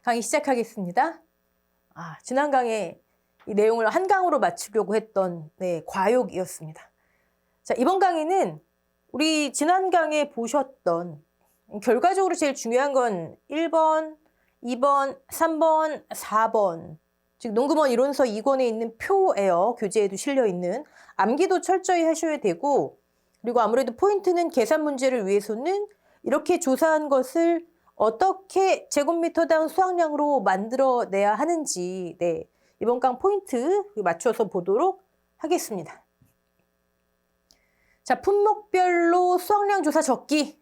강의 시작하겠습니다. 지난 강의 이 내용을 한 강으로 맞추려고 했던 과욕이었습니다. 자, 이번 강의는 우리 지난 강에 보셨던 결과적으로 제일 중요한 건 1번, 2번, 3번, 4번 즉 농구먼 이론서 2권에 있는 표예요. 교재에도 실려있는 암기도 철저히 하셔야 되고 그리고 아무래도 포인트는 계산 문제를 위해서는 이렇게 조사한 것을 어떻게 제곱미터당 수확량으로 만들어내야 하는지 이번 강 포인트 맞춰서 보도록 하겠습니다. 자, 품목별로 수확량 조사 적기.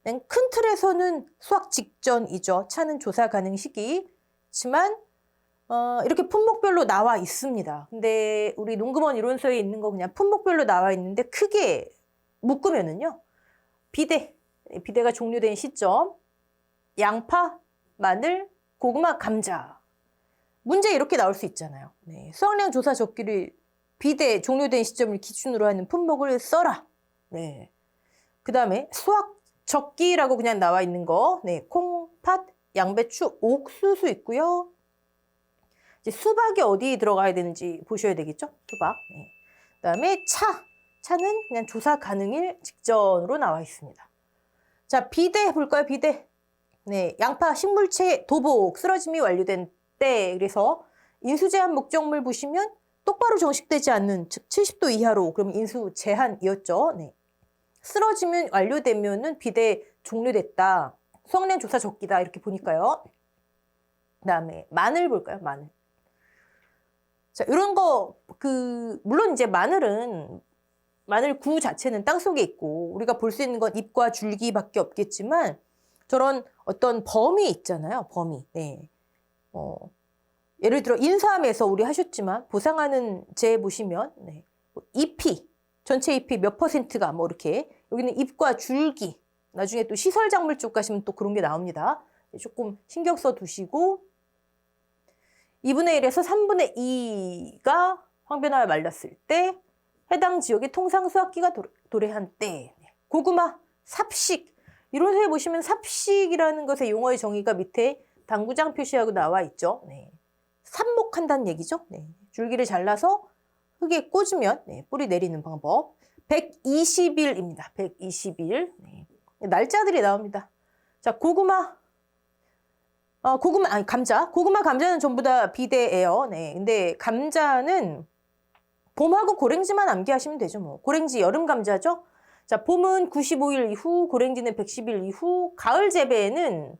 큰 틀에서는 수확 직전이죠. 차는 조사 가능 시기지만 이렇게 품목별로 나와 있습니다. 근데 우리 농구먼 이론서에 있는 거 그냥 품목별로 나와 있는데 크게 묶으면은요. 비대가 종료된 시점, 양파, 마늘, 고구마, 감자. 문제 이렇게 나올 수 있잖아요. 수확량 조사 적기를 비대 종료된 시점을 기준으로 하는 품목을 써라. 그 다음에 수확 적기라고 그냥 나와 있는 거. 콩, 팥, 양배추, 옥수수 있고요. 이제 수박이 어디에 들어가야 되는지 보셔야 되겠죠? 수박. 그 다음에 차는 그냥 조사 가능일 직전으로 나와 있습니다. 자, 비대 볼까요? 비대. 양파, 식물체, 도복, 쓰러짐이 완료된 때. 그래서 인수 제한 목적물 보시면 똑바로 정식되지 않는, 즉 70도 이하로, 그럼 인수 제한이었죠. 쓰러지면 완료되면은 비대 종료됐다. 수확량 조사 적기다. 이렇게 보니까요. 그 다음에 마늘 볼까요? 마늘. 자, 이런 거, 물론 이제 마늘 구 자체는 땅속에 있고, 우리가 볼 수 있는 건 잎과 줄기밖에 없겠지만, 저런 어떤 범위 있잖아요. 범위. 예를 들어 인수함에서 우리 하셨지만 보상하는 재 보시면 잎이 전체 잎이 몇 %가 뭐 이렇게 여기는 잎과 줄기 나중에 또 시설작물 쪽 가시면 또 그런 게 나옵니다. 조금 신경 써 두시고 2분의 1에서 3분의 2가 황변화에 말렸을 때 해당 지역의 통상 수확기가 도래한 때 고구마 삽식 이론서에 보시면 삽식이라는 것의 용어의 정의가 밑에 당구장 표시하고 나와 있죠. 삽목한다는 얘기죠. 줄기를 잘라서 흙에 꽂으면 뿌리 내리는 방법. 120일입니다. 120일. 날짜들이 나옵니다. 자, 감자. 고구마, 감자는 전부 다 비대예요. 근데 감자는 봄하고 고랭지만 암기하시면 되죠. 뭐. 고랭지 여름 감자죠. 자, 봄은 95일 이후, 고랭지는 110일 이후, 가을 재배에는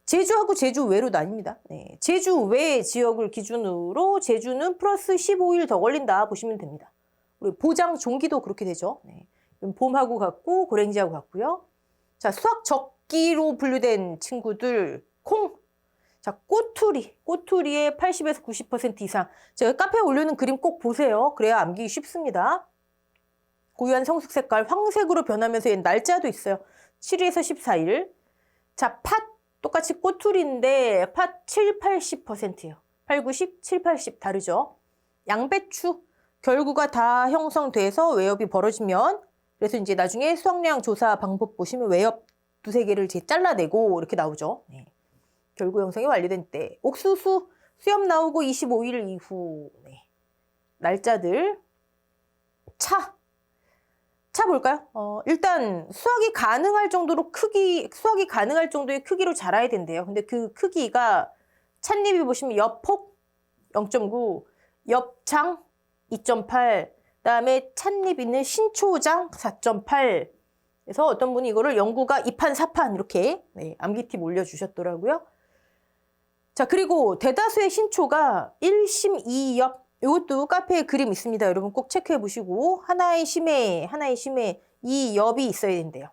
제주하고 제주 외로 나뉩니다. 제주 외 지역을 기준으로 제주는 플러스 15일 더 걸린다 보시면 됩니다. 우리 보장 종기도 그렇게 되죠. 봄하고 같고 고랭지하고 같고요. 자, 수확 적기로 분류된 친구들 콩. 자, 꼬투리의 80에서 90% 이상. 제가 카페에 올려놓은 그림 꼭 보세요. 그래야 암기기 쉽습니다. 고유한 성숙 색깔 황색으로 변하면서 날짜도 있어요. 7일에서 14일. 자, 팥 똑같이 꼬투리인데 팥 7, 80%예요. 8, 90, 7, 80 다르죠. 양배추 결구가 다 형성돼서 외엽이 벌어지면 그래서 이제 나중에 수확량 조사 방법 보시면 외엽 두세 개를 이제 잘라내고 이렇게 나오죠. 결구 형성이 완료된 때. 옥수수 수엽 나오고 25일 이후. 날짜들. 차 볼까요? 일단 수확이 가능할 정도의 크기로 자라야 된대요. 근데 그 크기가 찻잎이 보시면 엽폭 0.9, 엽장 2.8, 그다음에 찻잎 있는 신초장 4.8. 그래서 어떤 분이 이거를 연구가 2판, 4판 이렇게 암기 팁 올려주셨더라고요. 자, 그리고 대다수의 신초가 1심 2엽. 이것도 카페에 그림 있습니다. 여러분 꼭 체크해 보시고 하나의 심에 이 엽이 있어야 된대요.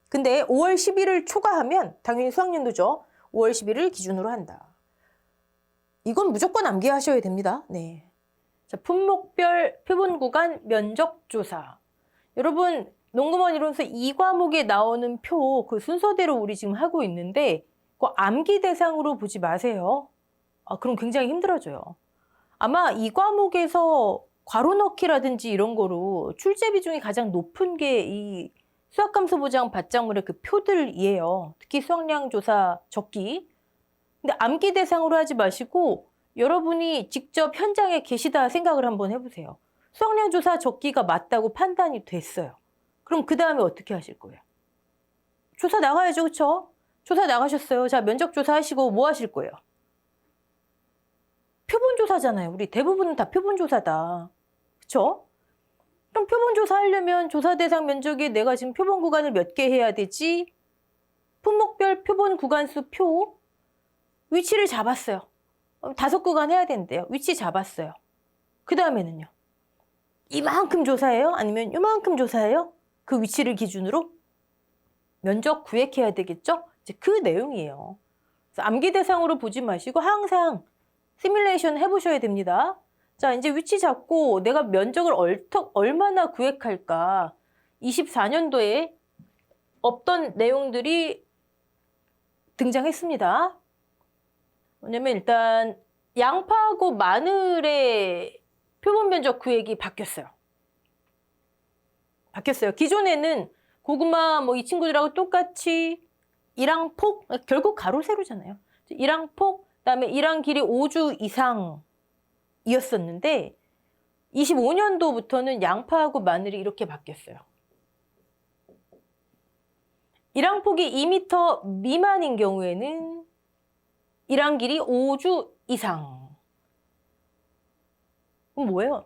근데 5월 11일 초과하면 당연히 수확연도죠. 5월 11일 기준으로 한다. 이건 무조건 암기하셔야 됩니다. 자, 품목별 표본 구간 면적 조사. 여러분 농구먼 이론서 2과목에 나오는 표 그 순서대로 우리 지금 하고 있는데 그 암기 대상으로 보지 마세요. 그럼 굉장히 힘들어져요. 아마 이 과목에서 괄호 넣기라든지 이런 거로 출제 비중이 가장 높은 게 이 수학함수 보장 받장물의 그 표들이에요. 특히 수학량 조사 적기. 근데 암기 대상으로 하지 마시고 여러분이 직접 현장에 계시다 생각을 한번 해보세요. 수학량 조사 적기가 맞다고 판단이 됐어요. 그럼 그 다음에 어떻게 하실 거예요? 조사 나가야죠, 그렇죠? 조사 나가셨어요. 자, 면적 조사하시고 뭐 하실 거예요? 표본 조사잖아요. 우리 대부분은 다 표본 조사다. 그렇죠? 그럼 표본 조사하려면 조사 대상 면적에 내가 지금 표본 구간을 몇 개 해야 되지? 품목별 표본 구간수 표 위치를 잡았어요. 5구간 해야 된대요. 위치 잡았어요. 그 다음에는요. 이만큼 조사해요? 아니면 이만큼 조사해요? 그 위치를 기준으로 면적 구획해야 되겠죠? 이제 그 내용이에요. 그래서 암기 대상으로 보지 마시고 항상 시뮬레이션 해보셔야 됩니다. 자, 이제 위치 잡고 내가 면적을 얼마나 구획할까? 24년도에 없던 내용들이 등장했습니다. 왜냐면 일단 양파하고 마늘의 표본 면적 구획이 바뀌었어요. 기존에는 고구마 뭐 이 친구들하고 똑같이 일항폭, 결국 가로 세로잖아요. 일항폭, 그다음에 일항 길이 5주 이상이었었는데 25년도부터는 양파하고 마늘이 이렇게 바뀌었어요. 일항폭이 2m 미만인 경우에는 일항 길이 5주 이상. 그럼 뭐예요?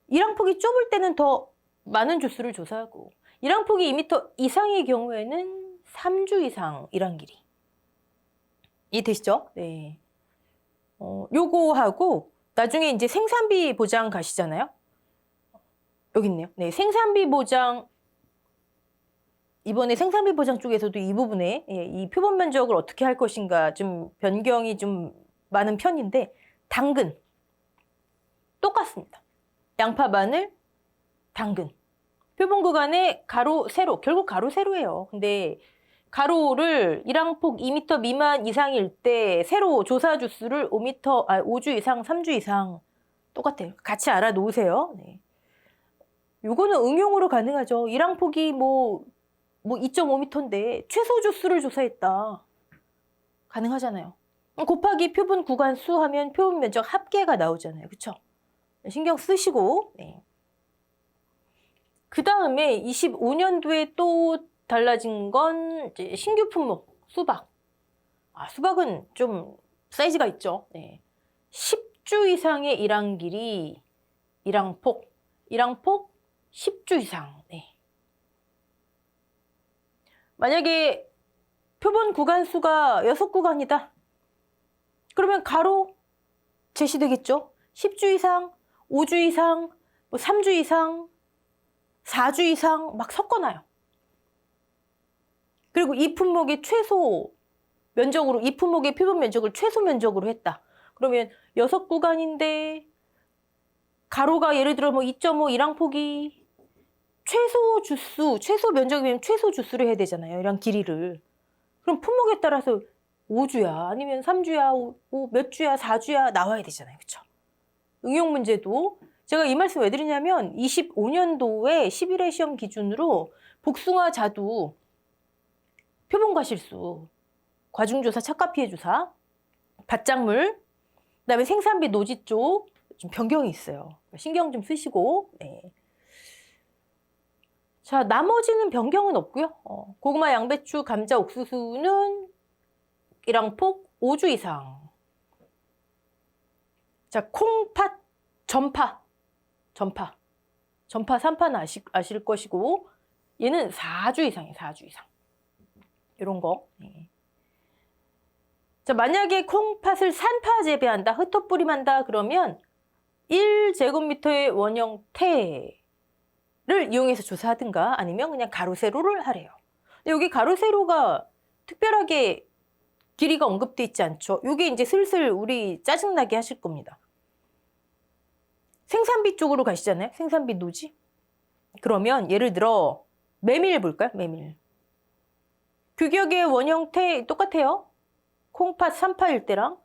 일항폭이 좁을 때는 더 많은 주수를 조사하고 일항폭이 2m 이상의 경우에는 3주 이상 일항 길이. 이해되시죠? 네. 요거하고 나중에 이제 생산비 보장 가시잖아요. 여기 있네요. 네, 생산비 보장. 이번에 생산비 보장 쪽에서도 이 부분에 이 표본 면적을 어떻게 할 것인가 좀 변경이 좀 많은 편인데 당근 똑같습니다. 양파, 마늘, 당근. 표본 구간에 가로, 세로. 결국 가로, 세로예요. 근데 가로를 일항폭 2m 미만 이상일 때 세로 조사 주수를 5주 이상, 3주 이상 똑같아요. 같이 알아놓으세요. 네. 요거는 응용으로 가능하죠. 일항폭이 뭐 2.5m인데 최소 주수를 조사했다. 가능하잖아요. 곱하기 표본 구간 수 하면 표본 면적 합계가 나오잖아요. 그쵸? 신경 쓰시고. 네. 그 다음에 25년도에 또 달라진 건 이제 신규 품목, 수박. 수박은 좀 사이즈가 있죠. 네. 10주 이상의 일항 길이, 일항폭 10주 이상. 네. 만약에 표본 구간 수가 6구간이다. 그러면 가로 제시되겠죠. 10주 이상, 5주 이상, 3주 이상, 4주 이상 막 섞어놔요. 그리고 이 품목의 최소 면적으로, 이 품목의 표본 면적을 최소 면적으로 했다. 그러면 6구간인데 가로가 예를 들어 2.5 일항폭이 최소 주수, 최소 면적이면 최소 주수를 해야 되잖아요. 이런 길이를. 그럼 품목에 따라서 5주야, 아니면 3주야, 몇 주야, 4주야 나와야 되잖아요. 그렇죠? 응용 문제도 제가 이 말씀 왜 드리냐면 25년도에 11회 시험 기준으로 복숭아 자두 표본 과실수, 과중조사, 착과피해 조사, 밭작물, 그다음에 생산비 노지 쪽 좀 변경이 있어요. 신경 좀 쓰시고. 네. 자, 나머지는 변경은 없고요. 고구마, 양배추, 감자, 옥수수는 일항폭 5주 이상. 자, 콩팥, 전파 3파는 아실 것이고 얘는 4주 이상이에요. 4주 이상. 이런 거. 네. 자, 만약에 콩팥을 산파 재배한다, 흩어뿌림한다 그러면 1제곱미터의 원형 태를 이용해서 조사하든가 아니면 그냥 가로 세로를 하래요. 근데 여기 가로 세로가 특별하게 길이가 언급돼 있지 않죠. 이게 이제 슬슬 우리 짜증나게 하실 겁니다. 생산비 쪽으로 가시잖아요. 생산비 노지. 그러면 예를 들어 메밀 볼까요? 메밀. 규격의 원형태 똑같아요. 콩팥 3파일 때랑.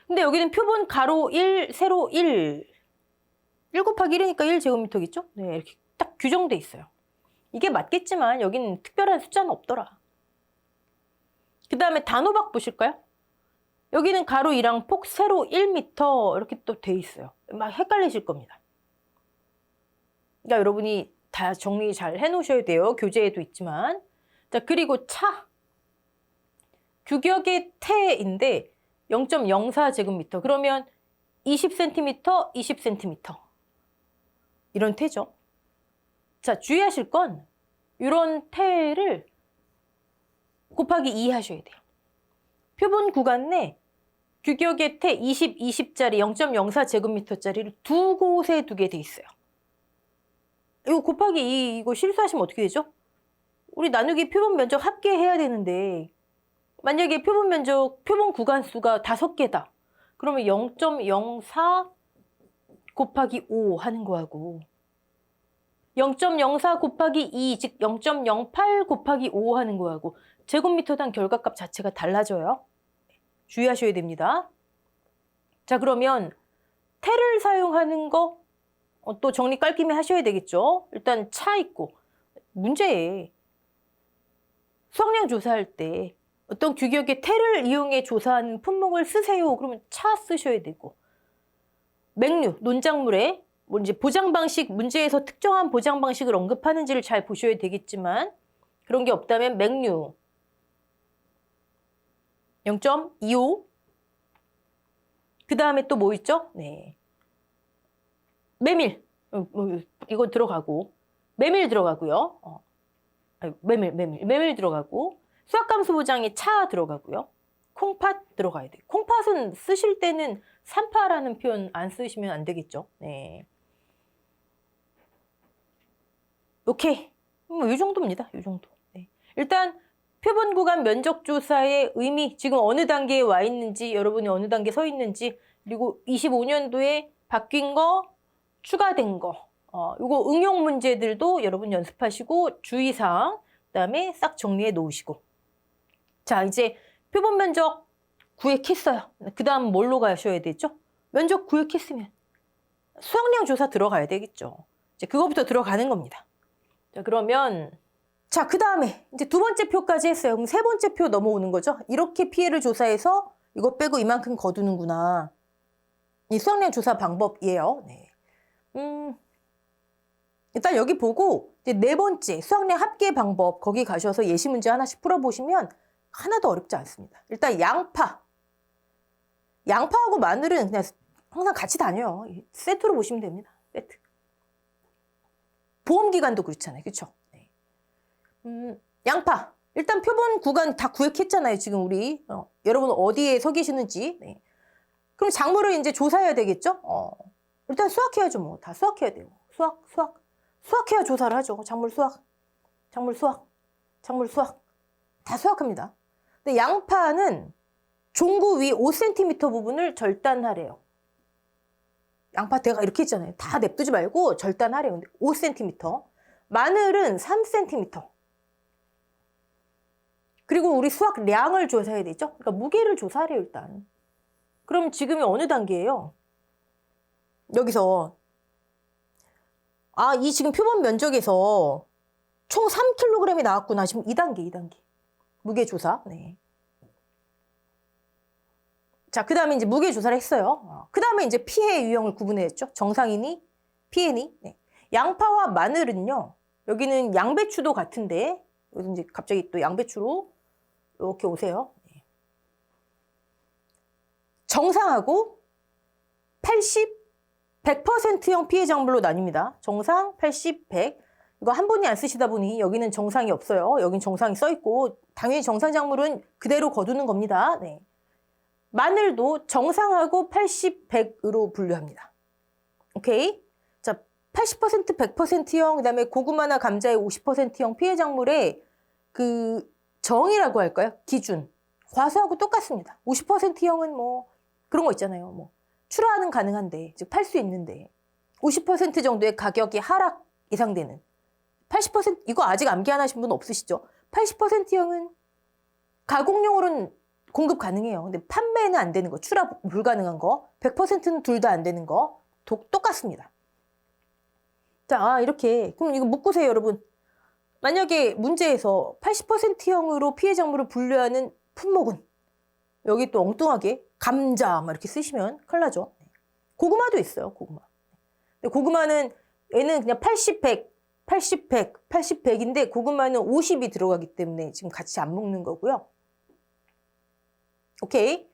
근데 여기는 표본 가로 1, 세로 1. 1 곱하기 1이니까 1제곱미터겠죠? 네, 이렇게 딱 규정돼 있어요. 이게 맞겠지만 여기는 특별한 숫자는 없더라. 그 다음에 단호박 보실까요? 여기는 가로 2랑 폭 세로 1m 이렇게 또 돼 있어요. 막 헷갈리실 겁니다. 그러니까 여러분이 다 정리 잘 해놓으셔야 돼요. 교재에도 있지만. 자, 그리고 차. 규격의 태인데 0.04제곱미터. 그러면 20cm, 20cm. 이런 태죠. 자, 주의하실 건 이런 태를 곱하기 2 하셔야 돼요. 표본 구간 내 규격의 태 20, 20짜리 0.04제곱미터짜리를 두 곳에 두게 돼 있어요. 이거 곱하기 2 이거 실수하시면 어떻게 되죠? 우리 나누기 표본 면적 합계해야 되는데 만약에 표본 면적, 표본 구간 수가 5개다. 그러면 0.04 곱하기 5 하는 거하고 0.04 곱하기 2, 즉 0.08 곱하기 5 하는 거하고 제곱미터당 결과값 자체가 달라져요. 주의하셔야 됩니다. 자, 그러면 태를 사용하는 거 또 정리 깔끔히 하셔야 되겠죠. 일단 차 있고 문제에 수확량 조사할 때 어떤 규격의 태를 이용해 조사하는 품목을 쓰세요. 그러면 차 쓰셔야 되고 맹류, 논작물에 뭐 이제 보장 방식, 문제에서 특정한 보장 방식을 언급하는지를 잘 보셔야 되겠지만 그런 게 없다면 맹류 0.25 그 다음에 또 뭐 있죠? 네. 메밀 이거 들어가고 메밀 들어가고요. 메밀 들어가고 수확감수 보장에 차 들어가고요. 콩팥 들어가야 돼요. 콩팥은 쓰실 때는 산파라는 표현 안 쓰시면 안 되겠죠. 네. 오케이. 뭐 이 정도입니다. 이 정도. 네. 일단 표본 구간 면적 조사의 의미, 지금 어느 단계에 와 있는지, 여러분이 어느 단계에 서 있는지, 그리고 25년도에 바뀐 거, 추가된 거, 이거 응용 문제들도 여러분 연습하시고 주의사항, 그다음에 싹 정리해 놓으시고. 자, 이제 표본 면적 구획했어요. 그 다음 뭘로 가셔야 되죠? 면적 구획했으면 수확량 조사 들어가야 되겠죠. 이제 그거부터 들어가는 겁니다. 자, 그러면 자, 그 다음에 이제 두 번째 표까지 했어요. 그럼 세 번째 표 넘어오는 거죠. 이렇게 피해를 조사해서 이거 빼고 이만큼 거두는구나. 이 수확량 조사 방법이에요. 네. 일단 여기 보고 이제 네 번째 수확량 합계 방법 거기 가셔서 예시 문제 하나씩 풀어보시면 하나도 어렵지 않습니다. 일단 양파하고 마늘은 그냥 항상 같이 다녀요. 세트로 보시면 됩니다. 세트. 보험기간도 그렇잖아요. 그렇죠? 네. 양파. 일단 표본 구간 다 구획했잖아요. 지금 우리 여러분 어디에 서 계시는지. 네. 그럼 작물을 이제 조사해야 되겠죠? 일단 수확해야죠. 뭐 다 수확해야 돼요. 수확해야 조사를 하죠. 작물 수확 다 수확합니다. 근데 양파는 종구 위 5cm 부분을 절단하래요. 양파 대가 이렇게 있잖아요. 다 냅두지 말고 절단하래요. 근데 5cm. 마늘은 3cm. 그리고 우리 수확량을 조사해야 되죠. 그러니까 무게를 조사하래요, 일단. 그럼 지금이 어느 단계예요? 여기서 이 지금 표본 면적에서 총 3kg이 나왔구나. 지금 2단계. 무게 조사. 네. 자, 그 다음에 이제 무게 조사를 했어요. 그 다음에 이제 피해 유형을 구분했죠. 정상이니, 피해니. 네. 양파와 마늘은요. 여기는 양배추도 같은데, 여기 이제 갑자기 또 양배추로 이렇게 오세요. 네. 정상하고 80, 100%형 피해 작물로 나뉩니다. 정상, 80, 100. 이거 한 번이 안 쓰시다 보니 여기는 정상이 없어요. 여긴 정상이 써 있고 당연히 정상 작물은 그대로 거두는 겁니다. 네. 마늘도 정상하고 80, 100으로 분류합니다. 오케이? 자, 80%, 100%형, 그 다음에 고구마나 감자의 50%형 피해 작물의 그 정의라고 할까요? 기준. 과수하고 똑같습니다. 50%형은 뭐 그런 거 있잖아요. 뭐 출하는 가능한데, 즉 팔 수 있는데 50% 정도의 가격이 하락 예상되는 80% 이거 아직 암기 안 하신 분 없으시죠? 80%형은 가공용으로는 공급 가능해요. 근데 판매는 안 되는 거, 출하 불가능한 거, 100%는 둘 다 안 되는 거 똑같습니다. 자, 이렇게 그럼 이거 묶으세요, 여러분. 만약에 문제에서 80%형으로 피해 작물을 분류하는 품목은 여기 또 엉뚱하게 감자 막 이렇게 쓰시면 큰일 나죠. 고구마도 있어요. 고구마. 근데 고구마는 얘는 그냥 80, 100, 80, 100, 80, 100인데 고구마는 50이 들어가기 때문에 지금 같이 안 먹는 거고요. 오케이.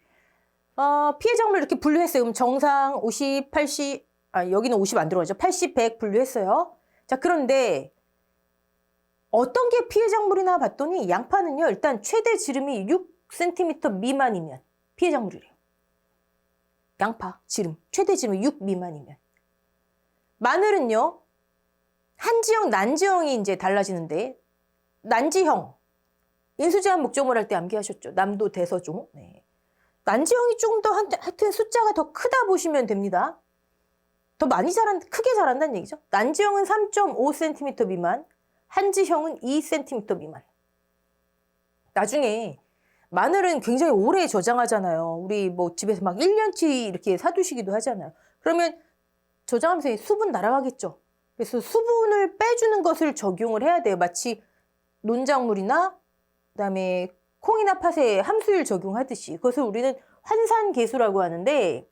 피해 작물 이렇게 분류했어요. 그럼 정상 50, 80, 여기는 50 안 들어가죠. 80, 100 분류했어요. 자, 그런데 어떤 게 피해 작물이나 봤더니 양파는요. 일단 최대 지름이 6cm 미만이면 피해 작물이래요. 양파, 지름. 최대 지름이 6 미만이면. 마늘은요. 한지형, 난지형이 이제 달라지는데 난지형. 인수제한 목적물 할 때 암기하셨죠. 남도 대서종. 네. 난지형이 조금 더 하여튼 숫자가 더 크다 보시면 됩니다. 더 많이 크게 자란다는 얘기죠. 난지형은 3.5cm 미만, 한지형은 2cm 미만. 나중에 마늘은 굉장히 오래 저장하잖아요. 우리 뭐 집에서 막 1년치 이렇게 사두시기도 하잖아요. 그러면 저장하면서 수분 날아가겠죠. 그래서 수분을 빼주는 것을 적용을 해야 돼요. 마치 논작물이나 그다음에 콩이나 팥에 함수율 적용하듯이. 그것을 우리는 환산계수라고 하는데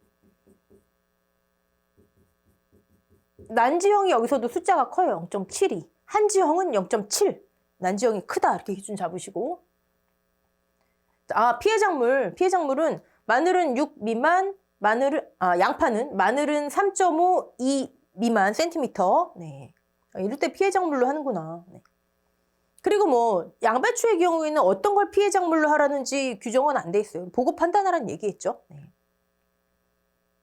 난지형이 여기서도 숫자가 커요. 0.72. 한지형은 0.7. 난지형이 크다. 이렇게 기준 잡으시고. 피해 작물은 마늘은 6 미만, 양파는 마늘은 3.5, 2 미만 센티미터. 네. 이럴 때 피해 작물로 하는구나. 네. 그리고 뭐 양배추의 경우에는 어떤 걸 피해 작물로 하라는지 규정은 안 돼 있어요. 보고 판단하라는 얘기했죠. 네.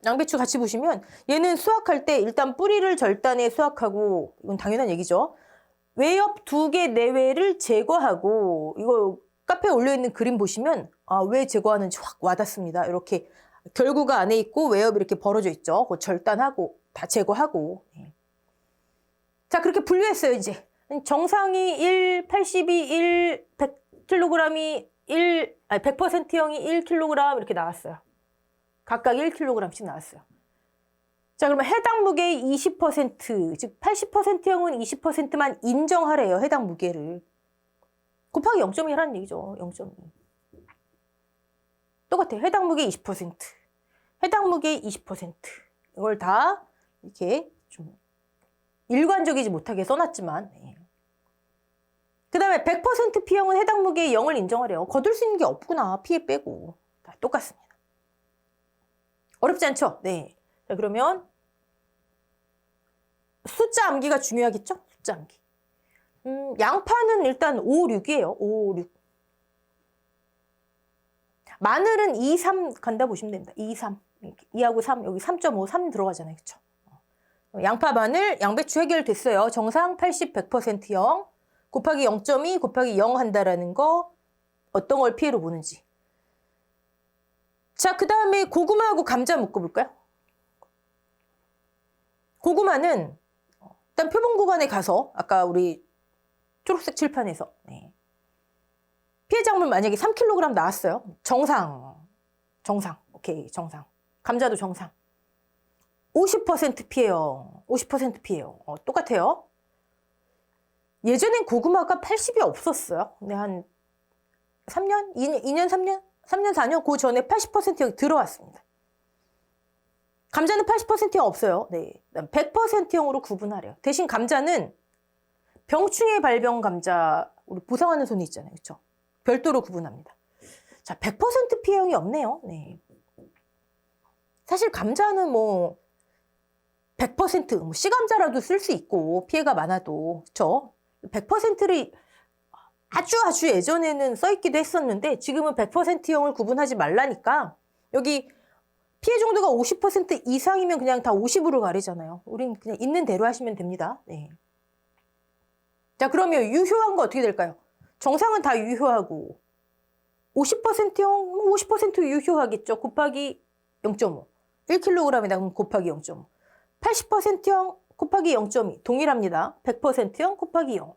양배추 같이 보시면 얘는 수확할 때 일단 뿌리를 절단해 수확하고, 이건 당연한 얘기죠. 외엽 2개 내외를 제거하고, 이거 카페에 올려있는 그림 보시면 왜 제거하는지 확 와닿습니다. 이렇게 결구가 안에 있고 외엽이 이렇게 벌어져 있죠. 그거 절단하고 다 제거하고. 자, 그렇게 분류했어요. 이제 정상이 1, 82, 1, 100kg이 100%형이 1kg 이렇게 나왔어요. 각각 1kg씩 나왔어요. 자, 그러면 해당 무게의 20%, 즉 80%형은 20%만 인정하래요. 해당 무게를. 곱하기 0.1하는 얘기죠. 0.2. 똑같아요. 해당 무게 20%. 해당 무게 20%. 이걸 다 이렇게 좀 일관적이지 못하게 써놨지만. 네. 그 다음에 100% 피형은 해당 무게의 0을 인정하래요. 거둘 수 있는 게 없구나. 피해 빼고. 다 똑같습니다. 어렵지 않죠? 네. 자, 그러면 숫자 암기가 중요하겠죠? 숫자 암기. 양파는 일단 5, 6이에요. 5, 6. 마늘은 2, 3 간다 보시면 됩니다. 2, 3. 2하고 3, 여기 3.5, 3 들어가잖아요. 그쵸? 양파, 마늘, 양배추 해결됐어요. 정상 80, 100%형. 곱하기 0.2, 곱하기 0 한다라는 거 어떤 걸 피해로 보는지. 자, 그 다음에 고구마하고 감자 묶어볼까요? 고구마는 일단 표본 구간에 가서 아까 우리 초록색 칠판에서 피해 작물 만약에 3kg 나왔어요. 정상. 오케이, 정상. 감자도 정상. 50% 피해요. 50% 피해요. 똑같아요. 예전엔 고구마가 80이 없었어요. 근데 한 3년? 2년, 3년? 3년, 4년? 그 전에 80%형 들어왔습니다. 감자는 80%형 없어요. 네. 100%형으로 구분하래요. 대신 감자는 병충해 발병 감자, 우리 보상하는 손이 있잖아요. 그렇죠? 별도로 구분합니다. 자, 100% 피해형이 없네요. 네. 사실 감자는 뭐 100% 뭐 씨감자라도 쓸 수 있고 피해가 많아도 그렇죠? 100%를 아주 예전에는 써있기도 했었는데 지금은 100%형을 구분하지 말라니까 여기 피해 정도가 50% 이상이면 그냥 다 50으로 가리잖아요. 우린 그냥 있는 대로 하시면 됩니다. 네. 자, 그러면 유효한 거 어떻게 될까요? 정상은 다 유효하고 50%형 50% 유효하겠죠. 곱하기 0.5. 1kg이다. 그럼 곱하기 0.5. 80%형 곱하기 0.2. 동일합니다. 100%형 곱하기 0.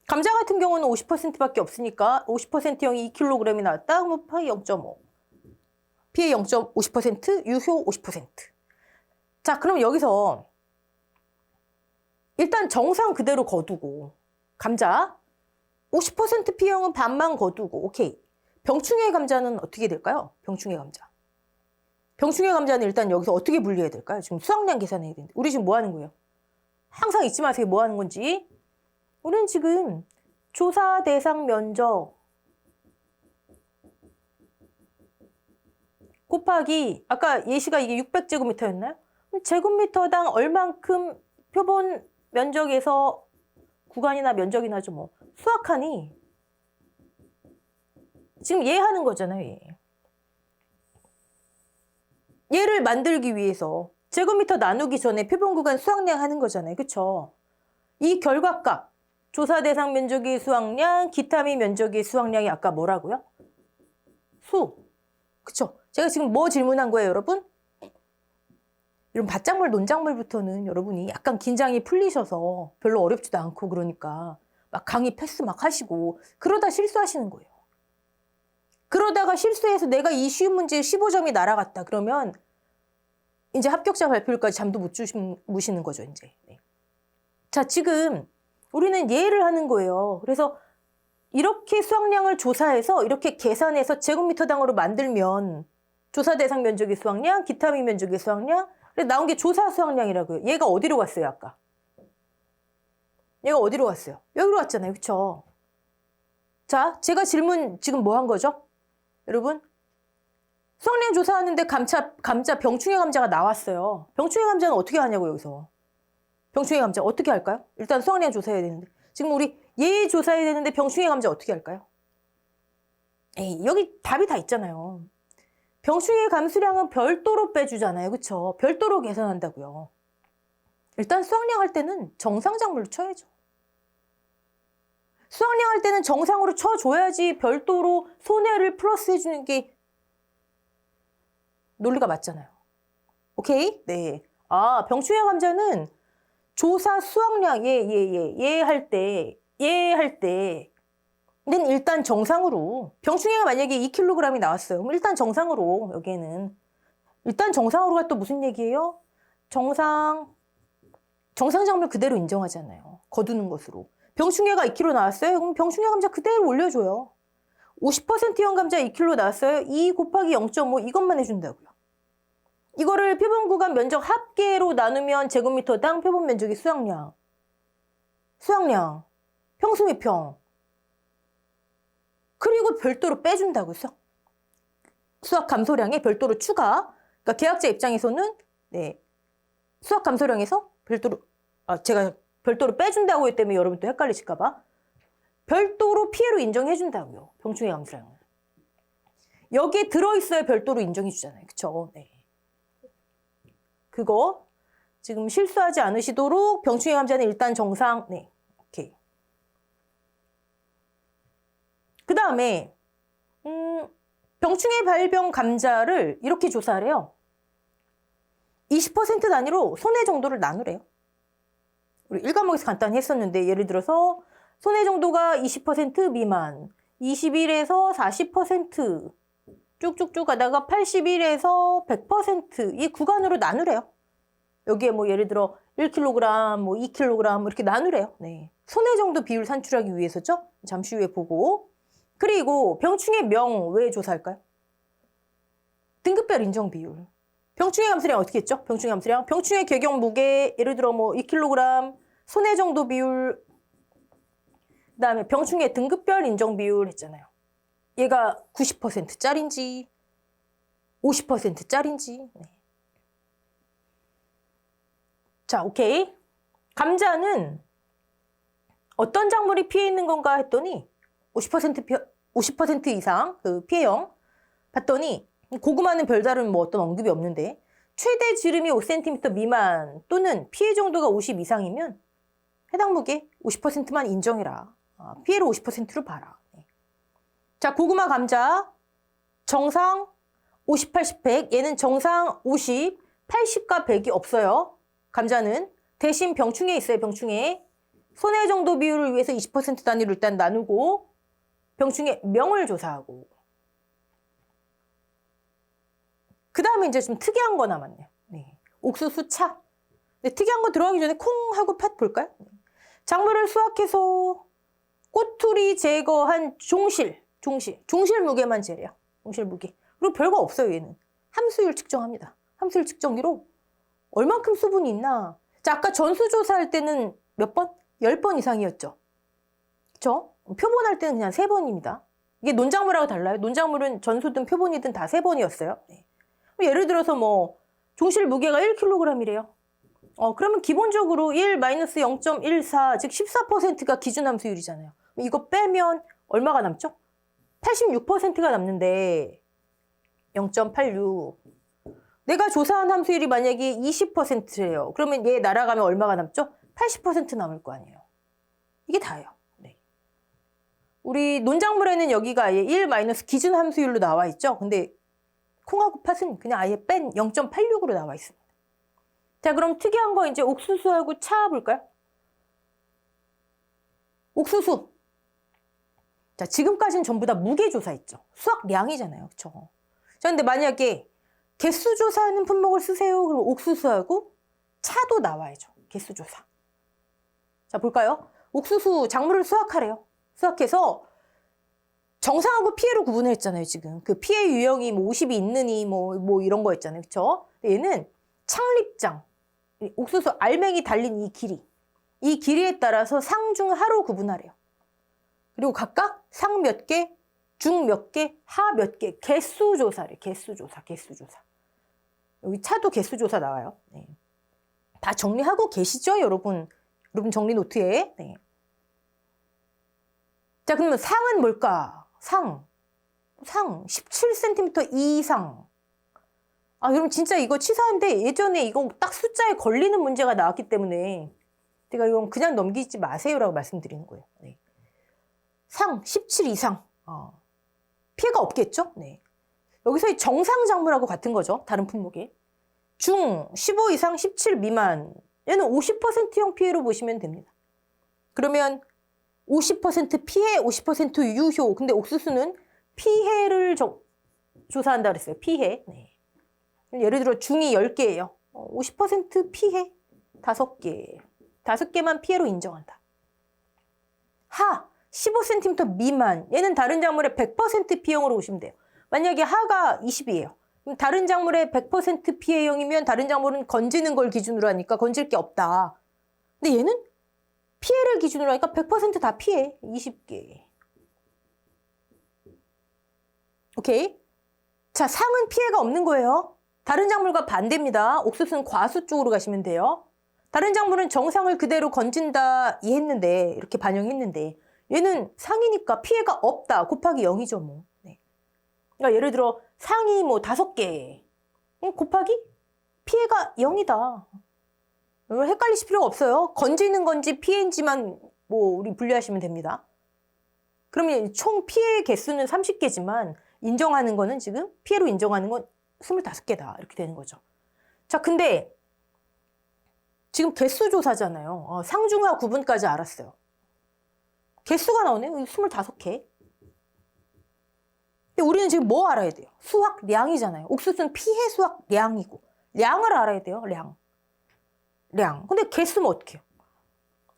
감자 같은 경우는 50%밖에 없으니까 50%형이 2kg이 나왔다. 그럼 곱하기 0.5. 피해 0.50%, 유효 50%. 자, 그럼 여기서 일단 정상 그대로 거두고 감자 50% P형은 반만 거두고 오케이. 병충해 감자는 어떻게 될까요? 병충해 감자. 병충해 감자는 일단 여기서 어떻게 분리해야 될까요? 지금 수확량 계산해야 되는데 우리 지금 뭐 하는 거예요? 항상 잊지 마세요. 뭐 하는 건지. 우리는 지금 조사 대상 면적 곱하기 아까 예시가 이게 600제곱미터였나요? 제곱미터당 얼만큼 표본 면적에서 구간이나 면적이 나죠. 뭐 수확하니 지금 얘 하는 거잖아요. 얘. 얘를 만들기 위해서 제곱미터 나누기 전에 표본 구간 수확량 하는 거잖아요. 그쵸? 이 결과값 조사 대상 면적의 수확량, 기타 및 면적의 수확량이 아까 뭐라고요? 수. 그쵸? 제가 지금 뭐 질문한 거예요, 여러분? 이런 밭작물, 논작물부터는 여러분이 약간 긴장이 풀리셔서 별로 어렵지도 않고 그러니까 막 강의 패스 막 하시고 그러다 실수하시는 거예요. 그러다가 실수해서 내가 이 쉬운 문제에 15점이 날아갔다. 그러면 이제 합격자 발표일까지 잠도 못 주무시는 거죠, 이제. 네. 자, 지금 우리는 예를 하는 거예요. 그래서 이렇게 수확량을 조사해서 이렇게 계산해서 제곱미터당으로 만들면 조사 대상 면적의 수확량, 기타 및 면적의 수확량, 그래서 나온 게 조사 수확량이라고요. 얘가 어디로 갔어요, 아까? 얘가 어디로 갔어요? 여기로 갔잖아요, 그쵸? 자, 제가 질문 지금 뭐 한 거죠? 여러분, 수확량 조사하는데 감자 병충해 감자가 나왔어요. 병충해 감자는 어떻게 하냐고 여기서. 병충해 감자 어떻게 할까요? 일단 수확량 조사해야 되는데. 지금 우리 얘 조사해야 되는데 병충해 감자 어떻게 할까요? 에이, 여기 답이 다 있잖아요. 병충해 감수량은 별도로 빼주잖아요. 그쵸? 별도로 계산한다고요. 일단 수확량 할 때는 정상작물로 쳐야죠. 수확량 할 때는 정상으로 쳐줘야지 별도로 손해를 플러스 해주는 게 논리가 맞잖아요. 오케이? 네. 아, 병충해 감자는 조사 수확량, 얘 할 때, 는 일단 정상으로, 병충해가 만약에 2kg이 나왔어요. 그럼 일단 정상으로, 여기에는. 일단 정상으로가 또 무슨 얘기예요? 정상작물 그대로 인정하잖아요. 거두는 것으로. 병충해가 2kg 나왔어요? 그럼 병충해 감자 그대로 올려줘요. 50%형 감자 2kg 나왔어요? 2 곱하기 0.5 이것만 해준다고요. 이거를 표본 구간 면적 합계로 나누면 제곱미터당 표본 면적의 수확량, 평수 및 평. 그리고 별도로 빼준다고요. 수확 감소량에 별도로 추가. 그러니까 계약자 입장에서는 네, 수확 감소량에서 별도로 제가 별도로 빼준다고 했기 때문에 여러분 또 헷갈리실까 봐. 별도로 피해로 인정해준다고요. 병충해 감소량은. 여기에 들어있어야 별도로 인정해주잖아요. 그쵸? 네. 그거 지금 실수하지 않으시도록 병충해 감자는 일단 정상. 네. 오케이. 그 다음에 병충해 발병 감자를 이렇게 조사를 해요. 20% 단위로 손해 정도를 나누래요. 우리 1과목에서 간단히 했었는데 예를 들어서 손해 정도가 20% 미만, 21에서 40%, 쭉쭉쭉 가다가 81에서 100% 이 구간으로 나누래요. 여기에 뭐 예를 들어 1kg, 뭐 2kg 이렇게 나누래요. 네. 손해 정도 비율 산출하기 위해서죠. 잠시 후에 보고. 그리고 병충해 명 왜 조사할까요? 등급별 인정 비율. 병충해 감소량 어떻게 했죠? 병충해 감소량. 병충해 개경 무게 예를 들어 뭐 2kg, 손해 정도 비율. 그다음에 병충해 등급별 인정 비율 했잖아요. 얘가 90%짜리인지 50%짜리인지. 네. 자, 오케이. 감자는 어떤 작물이 피해 있는 건가 했더니 50% 이상 그 피해형 봤더니 고구마는 별다른 뭐 어떤 언급이 없는데 최대 지름이 5cm 미만 또는 피해 정도가 50 이상이면 해당 무게 50%만 인정해라. 피해를 50%로 봐라. 네. 자, 고구마 감자 정상 50, 80, 100 얘는 정상 50, 80과 100이 없어요. 감자는 대신 병충해 있어요. 병충해. 손해 정도 비율을 위해서 20% 단위로 일단 나누고 병충해 명을 조사하고 그 다음에 이제 좀 특이한 거 남았네요. 네. 옥수수 차. 네, 특이한 거 들어가기 전에 콩하고 팥 볼까요? 작물을 수확해서 꼬투리 제거한 종실 무게만 재래요. 종실 무게. 그리고 별거 없어요, 얘는. 함수율 측정합니다. 함수율 측정기로 얼만큼 수분이 있나. 자, 아까 전수조사할 때는 몇 번? 10번 이상이었죠. 그쵸? 표본할 때는 그냥 3번입니다. 이게 논작물하고 달라요. 논작물은 전수든 표본이든 다 3번이었어요. 네. 예를 들어서 뭐 종실 무게가 1kg이래요. 그러면 기본적으로 1-0.14, 즉 14%가 기준 함수율이잖아요. 이거 빼면 얼마가 남죠? 86%가 남는데 0.86. 내가 조사한 함수율이 만약에 20%예요. 그러면 얘 날아가면 얼마가 남죠? 80% 남을 거 아니에요. 이게 다예요. 네. 우리 논작물에는 여기가 아예 1 마이너스 기준 함수율로 나와 있죠. 근데 콩하고 팥은 그냥 아예 뺀 0.86으로 나와 있습니다. 자, 그럼 특이한 거 이제 옥수수하고 차 볼까요? 옥수수. 자, 지금까지는 전부 다 무게 조사했죠. 수확량이잖아요. 그쵸? 자, 근데 만약에 개수 조사하는 품목을 쓰세요. 그럼 옥수수하고 차도 나와야죠. 개수 조사. 자, 볼까요? 옥수수 작물을 수확하래요. 수확해서 정상하고 피해로 구분을 했잖아요, 지금. 그 피해 유형이 뭐 50이 있느니 뭐 이런 거 있잖아요. 그쵸? 얘는 창립장, 옥수수 알맹이 달린 이 길이에 따라서 상중하로 구분하래요. 그리고 각각 상 몇 개, 중 몇 개, 하 몇 개, 개수 조사래. 개수 조사. 여기 차도 개수 조사 나와요. 네. 다 정리하고 계시죠, 여러분? 여러분 정리 노트에. 네. 자, 그러면 상은 뭘까? 상 17cm 이상. 여러분 진짜 이거 치사한데 예전에 이거 딱 숫자에 걸리는 문제가 나왔기 때문에 제가 이건 그냥 넘기지 마세요라고 말씀드리는 거예요. 네. 상 17 이상. 피해가 없겠죠? 네. 여기서 정상 작물하고 같은 거죠. 다른 품목에. 중 15 이상 17 미만. 얘는 50%형 피해로 보시면 됩니다. 그러면 50% 피해, 50% 유효. 근데 옥수수는 피해를 조사한다 그랬어요. 피해. 네. 예를 들어 중이 10개예요. 50% 피해 5개. 5개만 피해로 인정한다. 하 15cm 미만. 얘는 다른 작물의 100% 피해형으로 보시면 돼요. 만약에 하가 20이에요. 그럼 다른 작물의 100% 피해형이면 다른 작물은 건지는 걸 기준으로 하니까 건질 게 없다. 근데 얘는 피해를 기준으로 하니까 100% 다 피해. 20개. 오케이? 자, 상은 피해가 없는 거예요. 다른 작물과 반대입니다. 옥수수는 과수 쪽으로 가시면 돼요. 다른 작물은 정상을 그대로 건진다 이해했는데, 이렇게 반영했는데, 얘는 상이니까 피해가 없다. 곱하기 0이죠, 뭐. 네. 그러니까 예를 들어 상이 뭐 5개. 곱하기 피해가 0이다. 헷갈리실 필요가 없어요. 건지는 건지 피해인지만 뭐 우리 분류하시면 됩니다. 그러면 총 피해 개수는 30개지만 인정하는 거는 지금 피해로 인정하는 건 25개다. 이렇게 되는 거죠. 자, 근데 지금 개수 조사잖아요. 상중하 구분까지 알았어요. 개수가 나오네요. 25개. 근데 우리는 지금 뭐 알아야 돼요? 수확량이잖아요. 옥수수는 피해 수확량이고 량을 알아야 돼요. 량. 근데 개수는 어떻게 해요?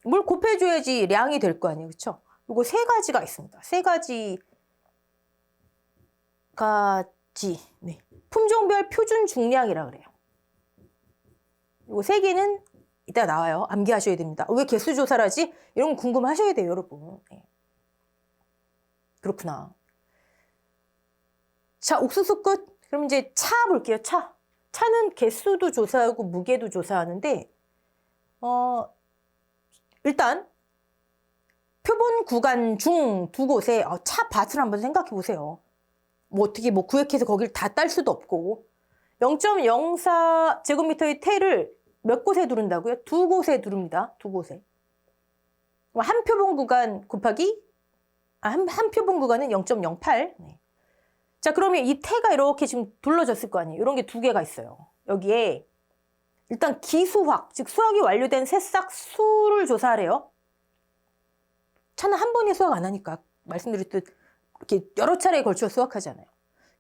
뭘 곱해줘야지 량이 될 거 아니에요. 그렇죠? 이거 3가지가 있습니다. 3가지. 네. 품종별 표준 중량이라 그래요. 이거 3개는 이따 나와요. 암기하셔야 됩니다. 왜 개수 조사를 하지? 이런 거 궁금하셔야 돼요, 여러분. 네. 그렇구나. 자, 옥수수 끝. 그럼 이제 차 볼게요. 차는 개수도 조사하고 무게도 조사하는데 일단 표본 구간 중 2곳에 차 밭을 한번 생각해 보세요. 뭐 어떻게 뭐 구획해서 거길 다 딸 수도 없고 0.04 제곱미터의 태를 몇 곳에 두른다고요? 2곳에 두릅니다. 2곳에. 한 표본 구간 곱하기 한 표본 구간은 0.08. 네. 자, 그러면 이 태가 이렇게 지금 둘러졌을 거 아니에요. 이런 게 2개가 있어요. 여기에 일단 기수확, 즉 수확이 완료된 새싹 수를 조사하래요. 차는 한 번에 수확 안 하니까 말씀드렸듯 이렇게 여러 차례에 걸쳐 수확하잖아요.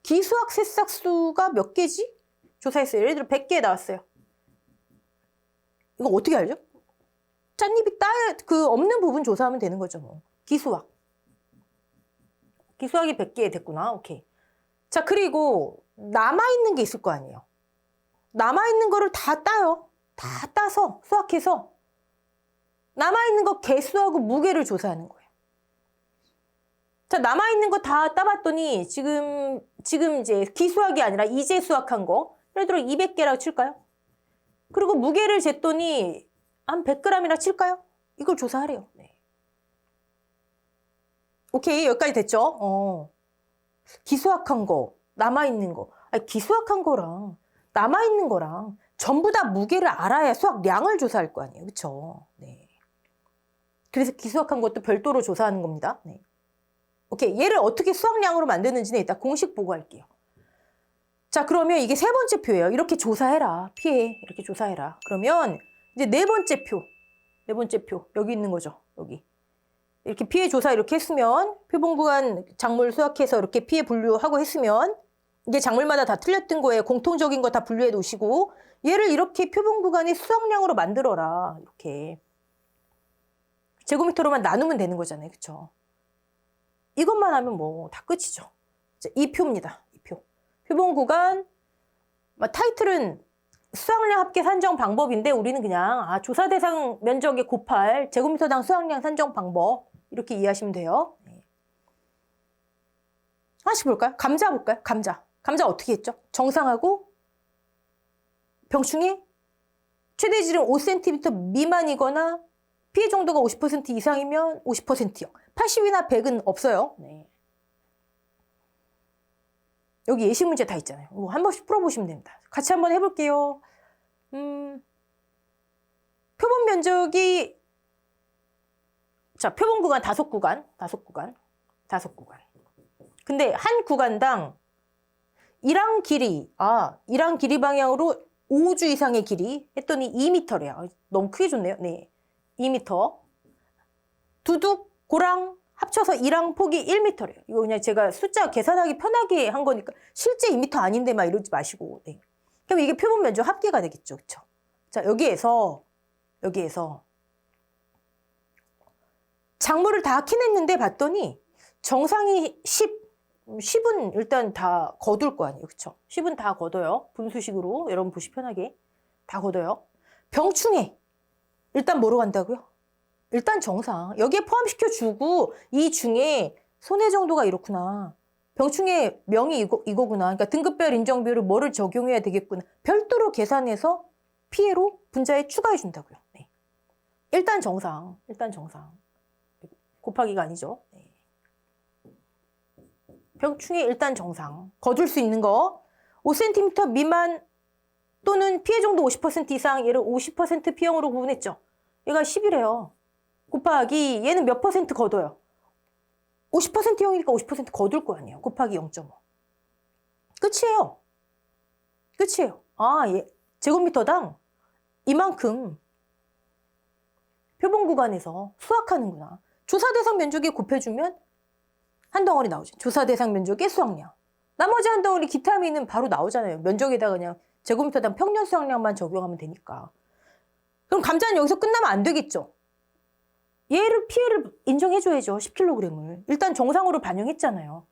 기수확 새싹 수가 몇 개지? 조사했어요. 예를 들어 100개 나왔어요. 이거 어떻게 알죠? 찻잎이 없는 부분 조사하면 되는 거죠, 뭐. 기수학. 기수학이 100개 됐구나. 오케이. 자, 그리고 남아있는 게 있을 거 아니에요. 남아있는 거를 다 따요. 다 따서 수학해서 남아있는 거 개수하고 무게를 조사하는 거예요. 자, 남아있는 거 다 따봤더니 지금 이제 기수학이 아니라 이제 수학한 거 예를 들어 200개라고 칠까요? 그리고 무게를 쟀더니 한 100g이나 칠까요? 이걸 조사하래요. 네. 오케이, 여기까지 됐죠? 기수학한 거, 남아있는 거. 아니, 기수학한 거랑 남아있는 거랑 전부 다 무게를 알아야 수학량을 조사할 거 아니에요. 그쵸? 네. 그래서 기수학한 것도 별도로 조사하는 겁니다. 네. 오케이, 얘를 어떻게 수학량으로 만드는지는 이따 공식 보고 할게요. 자, 그러면 이게 세 번째 표예요. 이렇게 조사해라. 피해. 이렇게 조사해라. 그러면 이제 네 번째 표. 네 번째 표. 여기 있는 거죠. 여기. 이렇게 피해 조사 이렇게 했으면 표본구간 작물 수학해서 이렇게 피해 분류하고 했으면 이게 작물마다 다 틀렸던 거예요. 공통적인 거 다 분류해 놓으시고 얘를 이렇게 표본구간의 수학량으로 만들어라. 이렇게. 제곱미터로만 나누면 되는 거잖아요. 그쵸? 이것만 하면 뭐 다 끝이죠. 자, 이 표입니다. 이 표. 표본구간 타이틀은 수학량 합계 산정 방법인데 우리는 그냥 조사 대상 면적에 곱할 제곱미터당 수학량 산정 방법 이렇게 이해하시면 돼요. 네. 하나씩 볼까요? 감자 볼까요? 감자. 감자 어떻게 했죠? 정상하고 병충해 최대 지름 5cm 미만이거나 피해 정도가 50% 이상이면 50%요. 80이나 100은 없어요. 네. 여기 예시 문제 다 있잖아요. 한 번씩 풀어보시면 됩니다. 같이 한번 해볼게요. 표본 면적이 자, 표본 구간 5구간. 근데 한 구간당 1항 길이 방향으로 5주 이상의 길이 했더니 2m래요. 너무 크게 줬네요. 네. 2m. 두둑, 고랑 합쳐서 1항 폭이 1m래요. 이거 그냥 제가 숫자 계산하기 편하게 한 거니까 실제 2m 아닌데 막 이러지 마시고. 네. 그럼 이게 표본 면적 합계가 되겠죠. 그쵸? 자, 여기에서 작물을 다 키냈는데 봤더니 정상이 10은 일단 다 거둘 거 아니에요. 그쵸? 10은 다 걷어요. 분수식으로 여러분 보시 편하게 다 걷어요. 병충해 일단 뭐로 간다고요? 일단 정상. 여기에 포함시켜주고 이 중에 손해 정도가 이렇구나. 병충해 명이 이거구나. 그러니까 등급별 인정비율을 뭐를 적용해야 되겠구나. 별도로 계산해서 피해로 분자에 추가해 준다고요. 네. 일단 정상. 곱하기가 아니죠. 네. 병충해 일단 정상. 거둘 수 있는 거 5cm 미만 또는 피해 정도 50% 이상 얘를 50% 피형으로 구분했죠. 얘가 10이래요. 곱하기 얘는 몇 퍼센트 거둬요? 50%형이니까 50% 거둘 거 아니에요. 곱하기 0.5. 끝이에요. 얘 제곱미터당 이만큼 표본 구간에서 수학하는구나. 조사 대상 면적에 곱해주면 한 덩어리 나오죠. 조사 대상 면적의 수학량. 나머지 한 덩어리 기타 미는 바로 나오잖아요. 면적에다가 그냥 제곱미터당 평년 수학량만 적용하면 되니까. 그럼 감자는 여기서 끝나면 안 되겠죠. 얘를 피해를 인정해줘야죠. 10kg을. 일단 정상으로 반영했잖아요.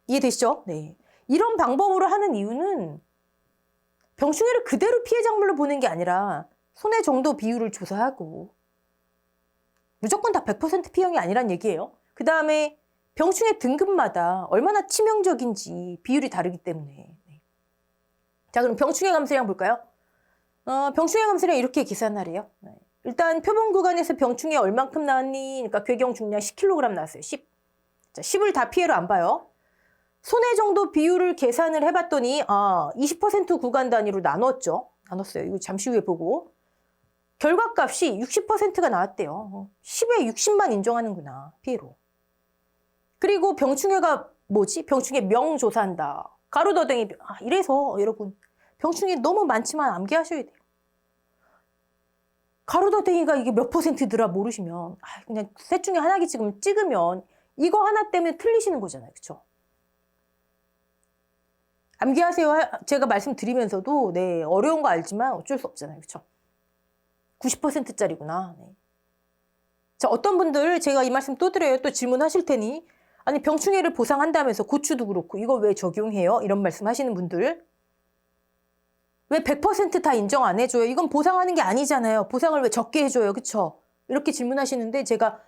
이해되시죠? 네. 이런 방법으로 하는 이유는 병충해를 그대로 피해 작물로 보는 게 아니라 손해 정도 비율을 조사하고 무조건 다 100% 피형이 아니란 얘기예요. 그 다음에 병충해 등급마다 얼마나 치명적인지 비율이 다르기 때문에. 네. 자, 그럼 병충해 감소량 볼까요? 병충해 감소량 이렇게 계산하래요. 네. 일단 표본 구간에서 병충해 얼만큼 나왔니? 그러니까 괴경 중량 10kg 나왔어요. 10. 자, 10을 다 피해로 안 봐요. 손해 정도 비율을 계산을 해봤더니 20% 구간 단위로 나눴죠. 나눴어요. 이거 잠시 후에 보고. 결과값이 60%가 나왔대요. 10에 60만 인정하는구나. 피해로. 그리고 병충해가 뭐지? 병충해 명 조사한다. 가로 더듬이. 이래서 여러분 병충해 너무 많지만 암기하셔야 돼요. 가로 더듬이가 이게 몇 %더라 모르시면 그냥 셋 중에 하나씩 찍으면 이거 하나 때문에 틀리시는 거잖아요. 그렇죠? 암기하세요. 제가 말씀드리면서도 네, 어려운 거 알지만 어쩔 수 없잖아요. 그렇죠? 90%짜리구나. 네. 자, 어떤 분들 제가 이 말씀 또 드려요. 또 질문하실 테니. 아니, 병충해를 보상한다면서 고추도 그렇고 이거 왜 적용해요? 이런 말씀 하시는 분들. 왜 100% 다 인정 안 해줘요? 이건 보상하는 게 아니잖아요. 보상을 왜 적게 해줘요? 그쵸? 이렇게 질문하시는데 제가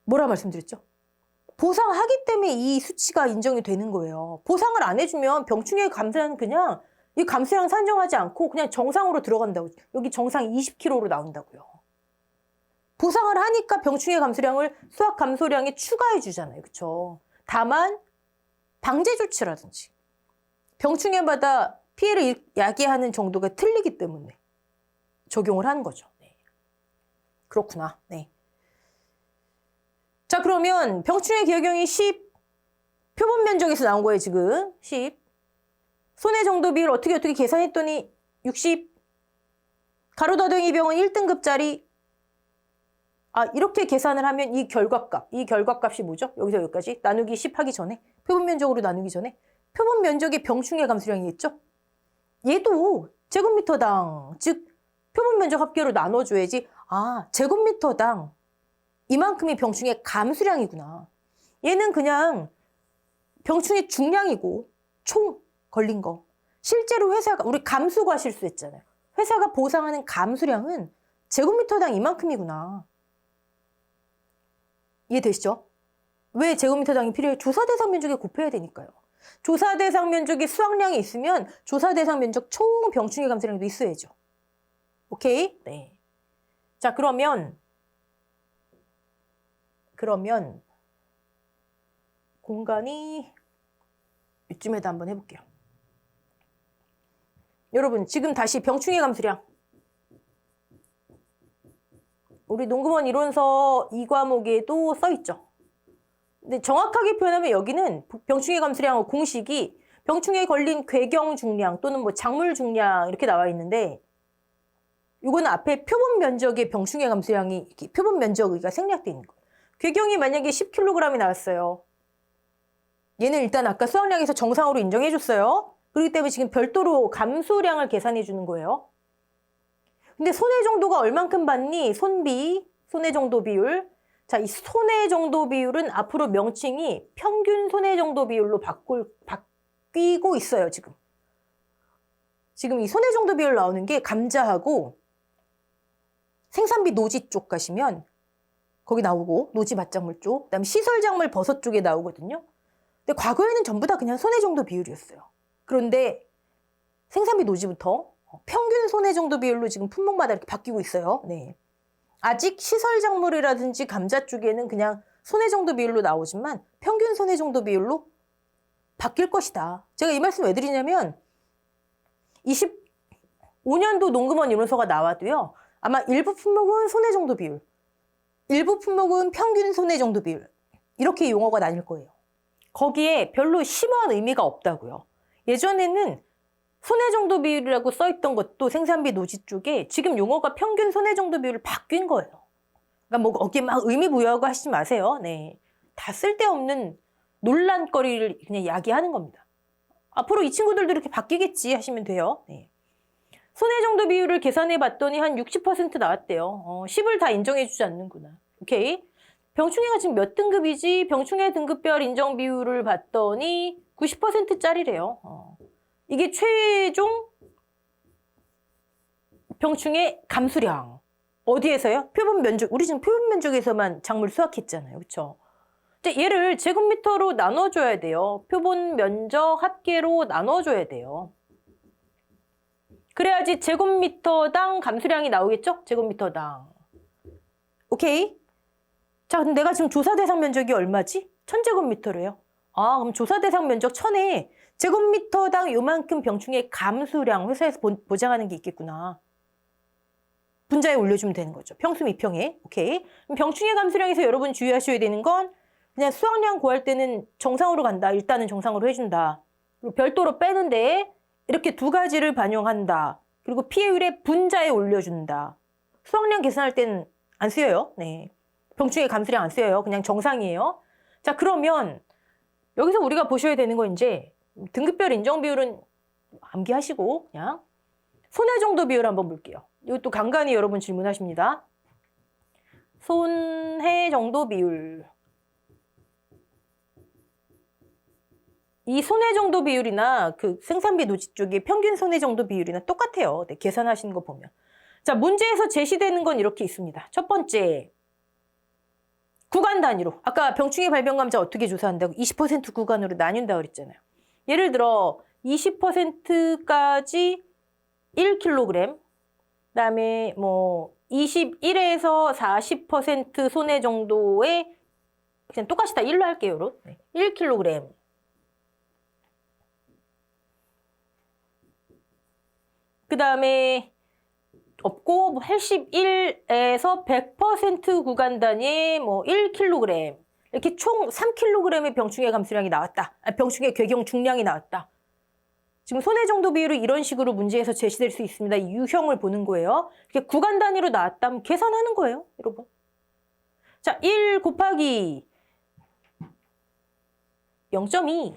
뭐라 말씀드렸죠? 보상하기 때문에 이 수치가 인정이 되는 거예요. 보상을 안 해주면 병충해 감소량은 그냥 이 감소량 산정하지 않고 그냥 정상으로 들어간다고. 여기 정상 20kg로 나온다고요. 보상을 하니까 병충해 감소량을 수확 감소량에 추가해 주잖아요. 그렇죠? 다만 방제 조치라든지 병충해마다 피해를 야기하는 정도가 틀리기 때문에 적용을 하는 거죠. 네. 그렇구나. 네. 자, 그러면 병충해 기억형이 10, 표본 면적에서 나온 거예요, 지금. 10. 손해 정도 비율 어떻게 계산했더니 60. 가로더덩이 병은 1등급짜리. 아, 이렇게 계산을 하면 이 결과값이 뭐죠? 여기서 여기까지 나누기 10 하기 전에, 표본 면적으로 나누기 전에 표본 면적의 병충해 감소량이겠죠? 얘도 제곱미터당, 즉 표본 면적 합계로 나눠줘야지. 아, 제곱미터당 이만큼이 병충해 감소량이구나. 얘는 그냥 병충해 중량이고 총 걸린 거. 실제로 회사가, 우리 감수가 실수했잖아요. 회사가 보상하는 감수량은 제곱미터당 이만큼이구나. 이해되시죠? 왜 제곱미터당이 필요해요? 조사 대상 면적에 곱해야 되니까요. 조사 대상 면적에 수확량이 있으면 조사 대상 면적 총 병충해 감소량도 있어야죠. 오케이? 네. 자, 그러면 공간이 이쯤에다 한번 해볼게요. 여러분, 지금 다시 병충해 감소량. 우리 농구원 이론서 2과목에도 써있죠. 근데 정확하게 표현하면 여기는 병충해 감소량 공식이 병충해에 걸린 궤경 중량 또는 뭐 작물 중량 이렇게 나와 있는데, 이거는 앞에 표본 면적의 병충해 감소량이 이렇게 표본 면적이 생략되어 있는 거예요. 궤경이 만약에 10kg이 나왔어요. 얘는 일단 아까 수확량에서 정상으로 인정해줬어요. 그렇기 때문에 지금 별도로 감소량을 계산해 주는 거예요. 근데 손해 정도가 얼만큼 받니? 손비, 손해 정도 비율. 자, 이 손해 정도 비율은 앞으로 명칭이 평균 손해 정도 비율로 바뀌고 있어요, 지금. 지금 이 손해 정도 비율 나오는 게 감자하고 생산비 노지 쪽 가시면 거기 나오고, 노지 밭작물 쪽, 그다음에 시설작물 버섯 쪽에 나오거든요. 근데 과거에는 전부 다 그냥 손해 정도 비율이었어요. 그런데 생산비 노지부터 평균 손해 정도 비율로 지금 품목마다 이렇게 바뀌고 있어요. 네. 아직 시설작물이라든지 감자 쪽에는 그냥 손해 정도 비율로 나오지만 평균 손해 정도 비율로 바뀔 것이다. 제가 이 말씀 왜 드리냐면 25년도 농구원 이론서가 나와도요. 아마 일부 품목은 손해 정도 비율, 일부 품목은 평균 손해 정도 비율, 이렇게 용어가 나뉠 거예요. 거기에 별로 심오한 의미가 없다고요. 예전에는 손해 정도 비율이라고 써있던 것도 생산비 노지 쪽에 지금 용어가 평균 손해 정도 비율을 바뀐 거예요. 그러니까 뭐 거기에 막 의미 부여하고 하시지 마세요. 네, 다 쓸데없는 논란거리를 그냥 야기하는 겁니다. 앞으로 이 친구들도 이렇게 바뀌겠지 하시면 돼요. 네. 손해 정도 비율을 계산해 봤더니 한 60% 나왔대요. 10을 다 인정해 주지 않는구나. 오케이. 병충해가 지금 몇 등급이지? 병충해 등급별 인정 비율을 봤더니 90%짜리래요. 이게 최종 병충해 감수량. 어디에서요? 표본 면적. 우리 지금 표본 면적에서만 작물 수확했잖아요. 그렇죠? 얘를 제곱미터로 나눠줘야 돼요. 표본 면적 합계로 나눠줘야 돼요. 그래야지 제곱미터당 감수량이 나오겠죠? 제곱미터당. 오케이? 자, 근데 내가 지금 조사 대상 면적이 얼마지? 1000제곱미터래요. 아, 그럼 조사 대상 면적 1000에 제곱미터당 요만큼 병충해 감수량 회사에서 보장하는 게 있겠구나. 분자에 올려주면 되는 거죠. 평수 미평에. 오케이. 그럼 병충해 감수량에서 여러분 주의하셔야 되는 건 그냥 수확량 구할 때는 정상으로 간다. 일단은 정상으로 해준다. 그리고 별도로 빼는데 이렇게 두 가지를 반영한다. 그리고 피해율의 분자에 올려준다. 수확량 계산할 때는 안 쓰여요. 네. 병충해 감수량 안 쓰여요. 그냥 정상이에요. 자, 그러면 여기서 우리가 보셔야 되는 건 이제 등급별 인정 비율은 암기하시고 그냥 손해 정도 비율 한번 볼게요. 이것도 간간히 여러분 질문하십니다. 손해 정도 비율. 이 손해 정도 비율이나 그 생산비 노지 쪽의 평균 손해 정도 비율이나 똑같아요. 네, 계산하시는 거 보면. 자, 문제에서 제시되는 건 이렇게 있습니다. 첫 번째, 구간 단위로. 아까 병충해 발병 감자 어떻게 조사한다고? 20% 구간으로 나뉜다고 그랬잖아요. 예를 들어 20%까지 1kg, 그다음에 뭐 21에서 40% 손해 정도의 그냥 똑같이 다 1로 할게요. 1kg. 그다음에 없고 81에서 100% 구간 단위 뭐 1kg. 이렇게 총 3kg의 병충해 감수량이 나왔다. 병충해 괴경 중량이 나왔다. 지금 손해 정도 비율이 이런 식으로 문제에서 제시될 수 있습니다. 이 유형을 보는 거예요. 이렇게 구간 단위로 나왔다면 계산하는 거예요, 여러분. 자, 1 곱하기 0.2.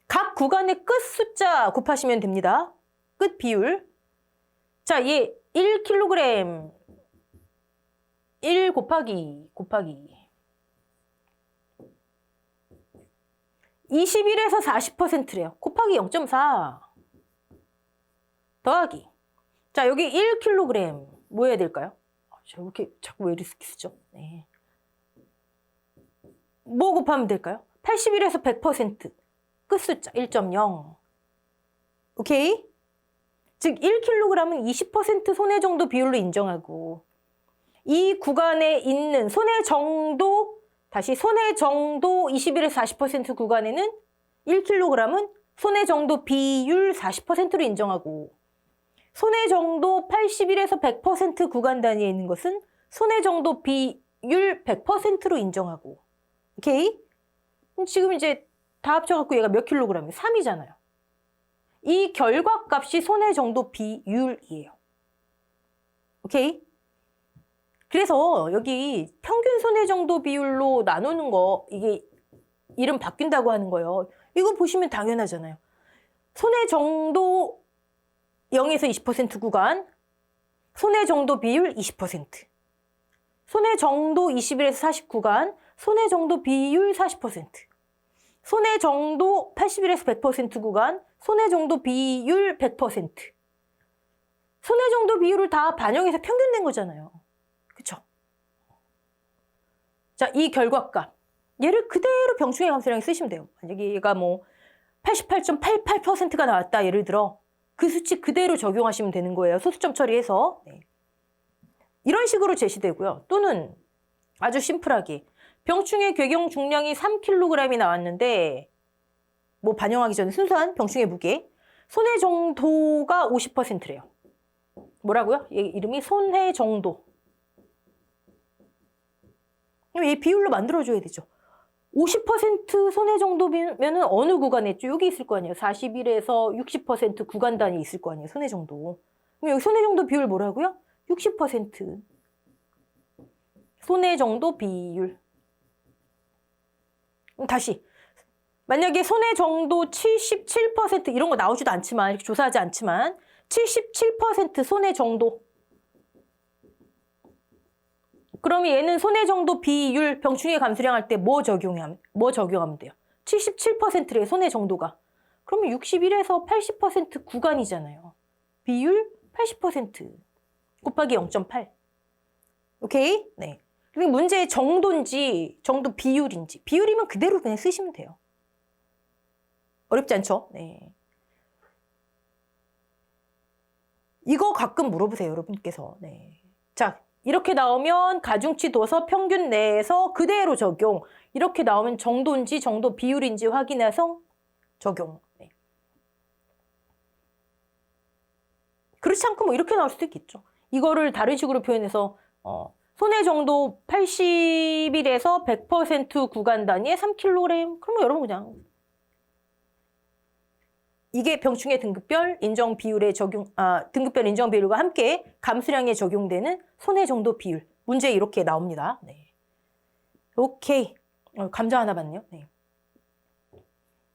각 구간의 끝 숫자 곱하시면 됩니다. 끝 비율. 자, 얘 1kg 1 곱하기 21에서 40%래요. 곱하기 0.4 더하기. 자, 여기 1kg 뭐 해야 될까요? 저 이렇게 자꾸 왜 이렇게 쓰죠? 네. 뭐 곱하면 될까요? 81에서 100% 끝 숫자 1.0. 오케이? 즉 1kg은 20% 손해 정도 비율로 인정하고 이 구간에 있는 손해 정도, 다시 손해 정도 21에서 40% 구간에는 1kg은 손해 정도 비율 40%로 인정하고 손해 정도 81에서 100% 구간 단위에 있는 것은 손해 정도 비율 100%로 인정하고. 오케이? 지금 이제 다 합쳐갖고 얘가 몇 킬로그램이에요? 3이잖아요. 이 결과값이 손해 정도 비율이에요. 오케이? 그래서 여기 평균 손해 정도 비율로 나누는 거, 이게 이름 바뀐다고 하는 거예요. 이거 보시면 당연하잖아요. 손해 정도 0에서 20% 구간, 손해 정도 비율 20%, 손해 정도 21에서 40 구간, 손해 정도 비율 40%, 손해 정도 81에서 100% 구간, 손해 정도 비율 100%. 손해 정도 비율을 다 반영해서 평균 낸 거잖아요. 그쵸? 자, 이 결과값. 얘를 그대로 병충해 감소량에 쓰시면 돼요. 만약에 얘가 뭐 88.88%가 나왔다. 예를 들어. 그 수치 그대로 적용하시면 되는 거예요. 소수점 처리해서. 네. 이런 식으로 제시되고요. 또는 아주 심플하게 병충해 괴경 중량이 3kg이 나왔는데 뭐 반영하기 전에 순수한 병충해 무게 손해 정도가 50%래요. 뭐라고요? 얘 이름이 손해 정도. 얘 비율로 만들어줘야 되죠. 50% 손해 정도면은 어느 구간에 있죠? 여기 있을 거 아니에요. 41에서 60% 구간 단위 있을 거 아니에요. 손해 정도. 그럼 여기 손해 정도 비율 뭐라고요? 60%. 손해 정도 비율. 다시. 만약에 손해 정도 77% 이런 거 나오지도 않지만, 이렇게 조사하지 않지만 77% 손해 정도. 그러면 얘는 손해 정도 비율 병충해 감수량 할 때 뭐 적용하면 돼요? 77%의 손해 정도가. 그러면 61에서 80% 구간이잖아요. 비율 80% 곱하기 0.8. 오케이? 네. 그리고 문제의 정도인지 정도 비율인지. 비율이면 그대로 그냥 쓰시면 돼요. 어렵지 않죠? 네. 이거 가끔 물어보세요, 여러분께서. 네. 자, 이렇게 나오면 가중치 둬서 평균 내에서 그대로 적용. 이렇게 나오면 정도인지 정도 비율인지 확인해서 적용. 네. 그렇지 않고 뭐 이렇게 나올 수도 있겠죠. 이거를 다른 식으로 표현해서 손해 정도 80일에서 100% 구간 단위에 3kg. 그러면 여러분 그냥 이게 병충해 등급별 인정 비율에 등급별 인정 비율과 함께 감수량에 적용되는 손해 정도 비율. 문제 이렇게 나옵니다. 네. 오케이. 감자 하나 봤네요. 네.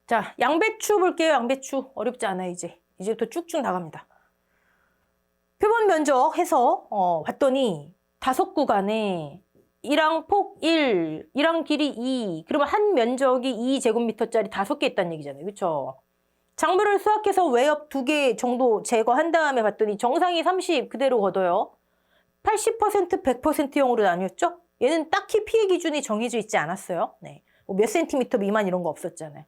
자, 양배추 볼게요. 양배추. 어렵지 않아요, 이제. 이제부터 쭉쭉 나갑니다. 표본 면적 해서 봤더니 다섯 구간에 1항 폭 1, 1항 길이 2, 그러면 한 면적이 2제곱미터짜리 5개 있다는 얘기잖아요. 그렇죠? 작물을 수확해서 외엽 2개 정도 제거한 다음에 봤더니 정상이 30 그대로 걷어요. 80%, 100%형으로 나뉘었죠? 얘는 딱히 피해 기준이 정해져 있지 않았어요. 네. 뭐몇 센티미터 미만 이런 거 없었잖아요.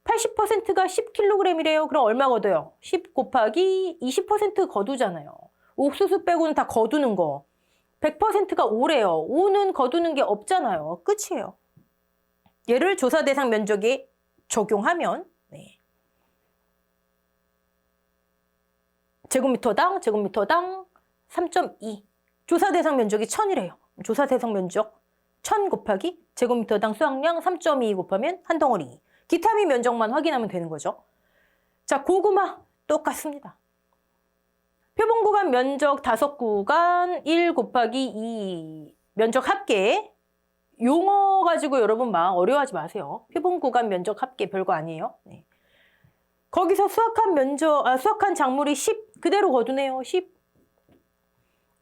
80%가 10kg이래요. 그럼 얼마 걷어요? 10 곱하기 20% 거두잖아요. 옥수수 빼고는 다 거두는 거. 100%가 5래요. 5는 거두는 게 없잖아요. 끝이에요. 얘를 조사 대상 면적에 적용하면 네. 제곱미터당 3.2. 조사 대상 면적이 1000이래요. 조사 대상 면적 1000 곱하기 제곱미터당 수확량 3.2 곱하면 한 덩어리. 기타민 면적만 확인하면 되는 거죠. 자, 고구마 똑같습니다. 표본 구간 면적 5구간 1 곱하기 2 면적 합계. 용어 가지고 여러분 막 어려워하지 마세요. 표본 구간 면적 합계 별거 아니에요. 네. 거기서 수확한 작물이 10 그대로 거두네요. 10.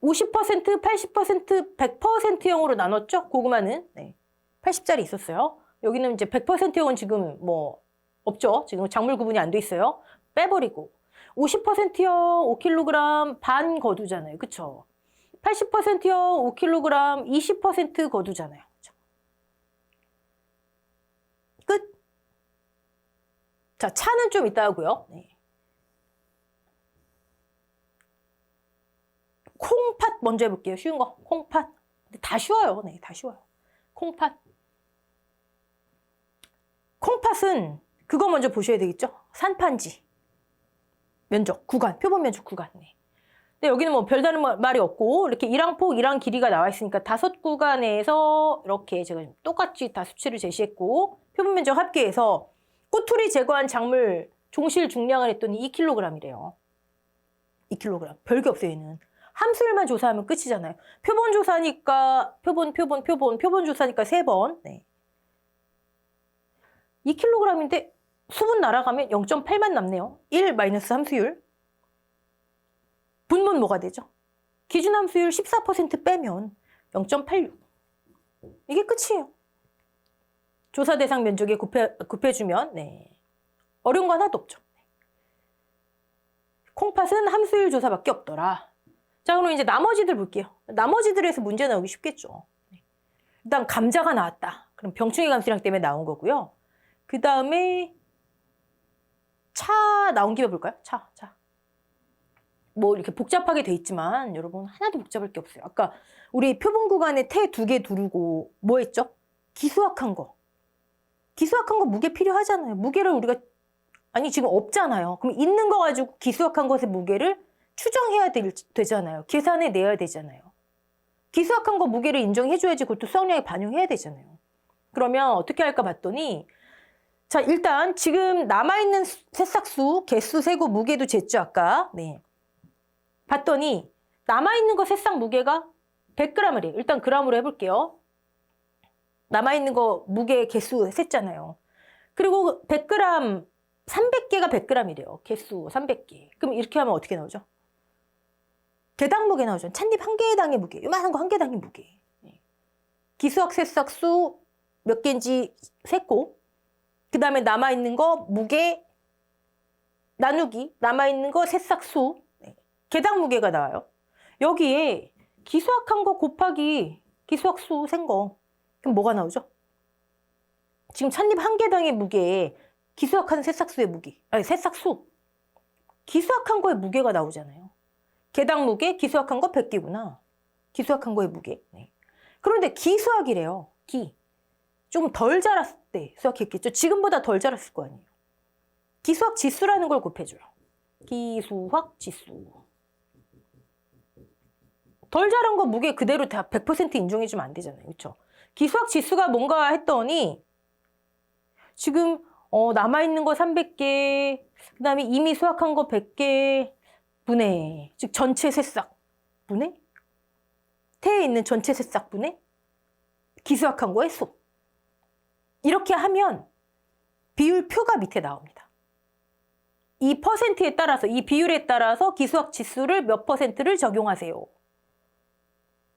50%, 80%, 100%형으로 나눴죠? 고구마는. 네. 80짜리 있었어요. 여기는 이제 100%형은 지금 뭐 없죠. 지금 작물 구분이 안 돼 있어요. 빼버리고. 50%형 5kg 반 거두잖아요. 그쵸? 80%형 5kg 20% 거두잖아요. 그쵸? 끝. 자, 차는 좀 이따 하고요. 네. 콩팥 먼저 해볼게요. 쉬운 거. 콩팥. 다 쉬워요. 네, 다 쉬워요. 콩팥. 콩팥은 그거 먼저 보셔야 되겠죠? 산판지. 면적, 구간, 표본 면적 구간. 네. 근데 여기는 뭐 별다른 말이 없고 이렇게 1항 폭, 1항 길이가 나와 있으니까 5구간에서 이렇게 제가 똑같이 다 수치를 제시했고 표본 면적 합계해서 꼬투리 제거한 작물 종실 중량을 했더니 2kg이래요. 2kg. 별게 없어요, 얘는. 함수율만 조사하면 끝이잖아요. 표본 조사니까 표본 조사니까 3번. 네. 2kg인데 수분 날아가면 0.8만 남네요. 1 마이너스 함수율. 분모는 뭐가 되죠? 기준 함수율 14% 빼면 0.86. 이게 끝이에요. 조사 대상 면적에 곱해주면 네. 어려운 거 하나도 없죠. 콩팥은 함수율 조사밖에 없더라. 자, 그럼 이제 나머지들 볼게요. 나머지들에서 문제 나오기 쉽겠죠. 일단 감자가 나왔다. 그럼 병충해 감수량 때문에 나온 거고요. 그 다음에 차 나온 김에 볼까요? 차. 뭐 이렇게 복잡하게 돼 있지만 여러분 하나도 복잡할 게 없어요. 아까 우리 표본 구간에 태 2개 두르고 뭐 했죠? 기수학한 거. 기수학한 거 무게 필요하잖아요. 무게를 우리가 지금 없잖아요. 그럼 있는 거 가지고 기수학한 것의 무게를 추정해야 되잖아요. 계산해 내야 되잖아요. 기수학한 거 무게를 인정해줘야지 그것도 수확량에 반영해야 되잖아요. 그러면 어떻게 할까 봤더니 자, 일단 지금 남아있는 새싹수, 개수 세고 무게도 쟀죠, 아까. 네. 봤더니 남아있는 거 새싹 무게가 100g이래요. 일단 g으로 해볼게요. 남아있는 거 무게 개수 셌잖아요. 그리고 100g, 300개가 100g이래요. 개수 300개. 그럼 이렇게 하면 어떻게 나오죠? 개당 무게 나오죠. 찻잎 한 개당의 무게. 요만한 거 한 개당의 무게. 네. 기수학 새싹수 몇 개인지 셌고 그 다음에 남아있는 거 무게 나누기 남아있는 거 새싹수 네. 개당 무게가 나와요. 여기에 기수학한 거 곱하기 기수학수 센 거 그럼 뭐가 나오죠? 지금 찻잎 한 개당의 무게에 기수학한 새싹수의 무게 새싹수 기수학한 거의 무게가 나오잖아요. 개당 무게 기수학한 거 100개구나. 기수학한 거의 무게. 네. 그런데 기수학이래요. 좀 덜 자랐을 때 수확했겠죠. 지금보다 덜 자랐을 거 아니에요. 기수학 지수라는 걸 곱해줘요. 기수학 지수. 덜 자란 거 무게 그대로 다 100% 인정해주면 안 되잖아요. 그렇죠? 기수학 지수가 뭔가 했더니 지금 남아있는 거 300개, 그 다음에 이미 수확한 거 100개 분의, 즉 전체 새싹 분의 태에 있는 전체 새싹 분의 기수학한 거의 수. 이렇게 하면 비율표가 밑에 나옵니다. 이 퍼센트에 따라서, 이 비율에 따라서 기수학 지수를 몇 퍼센트를 적용하세요.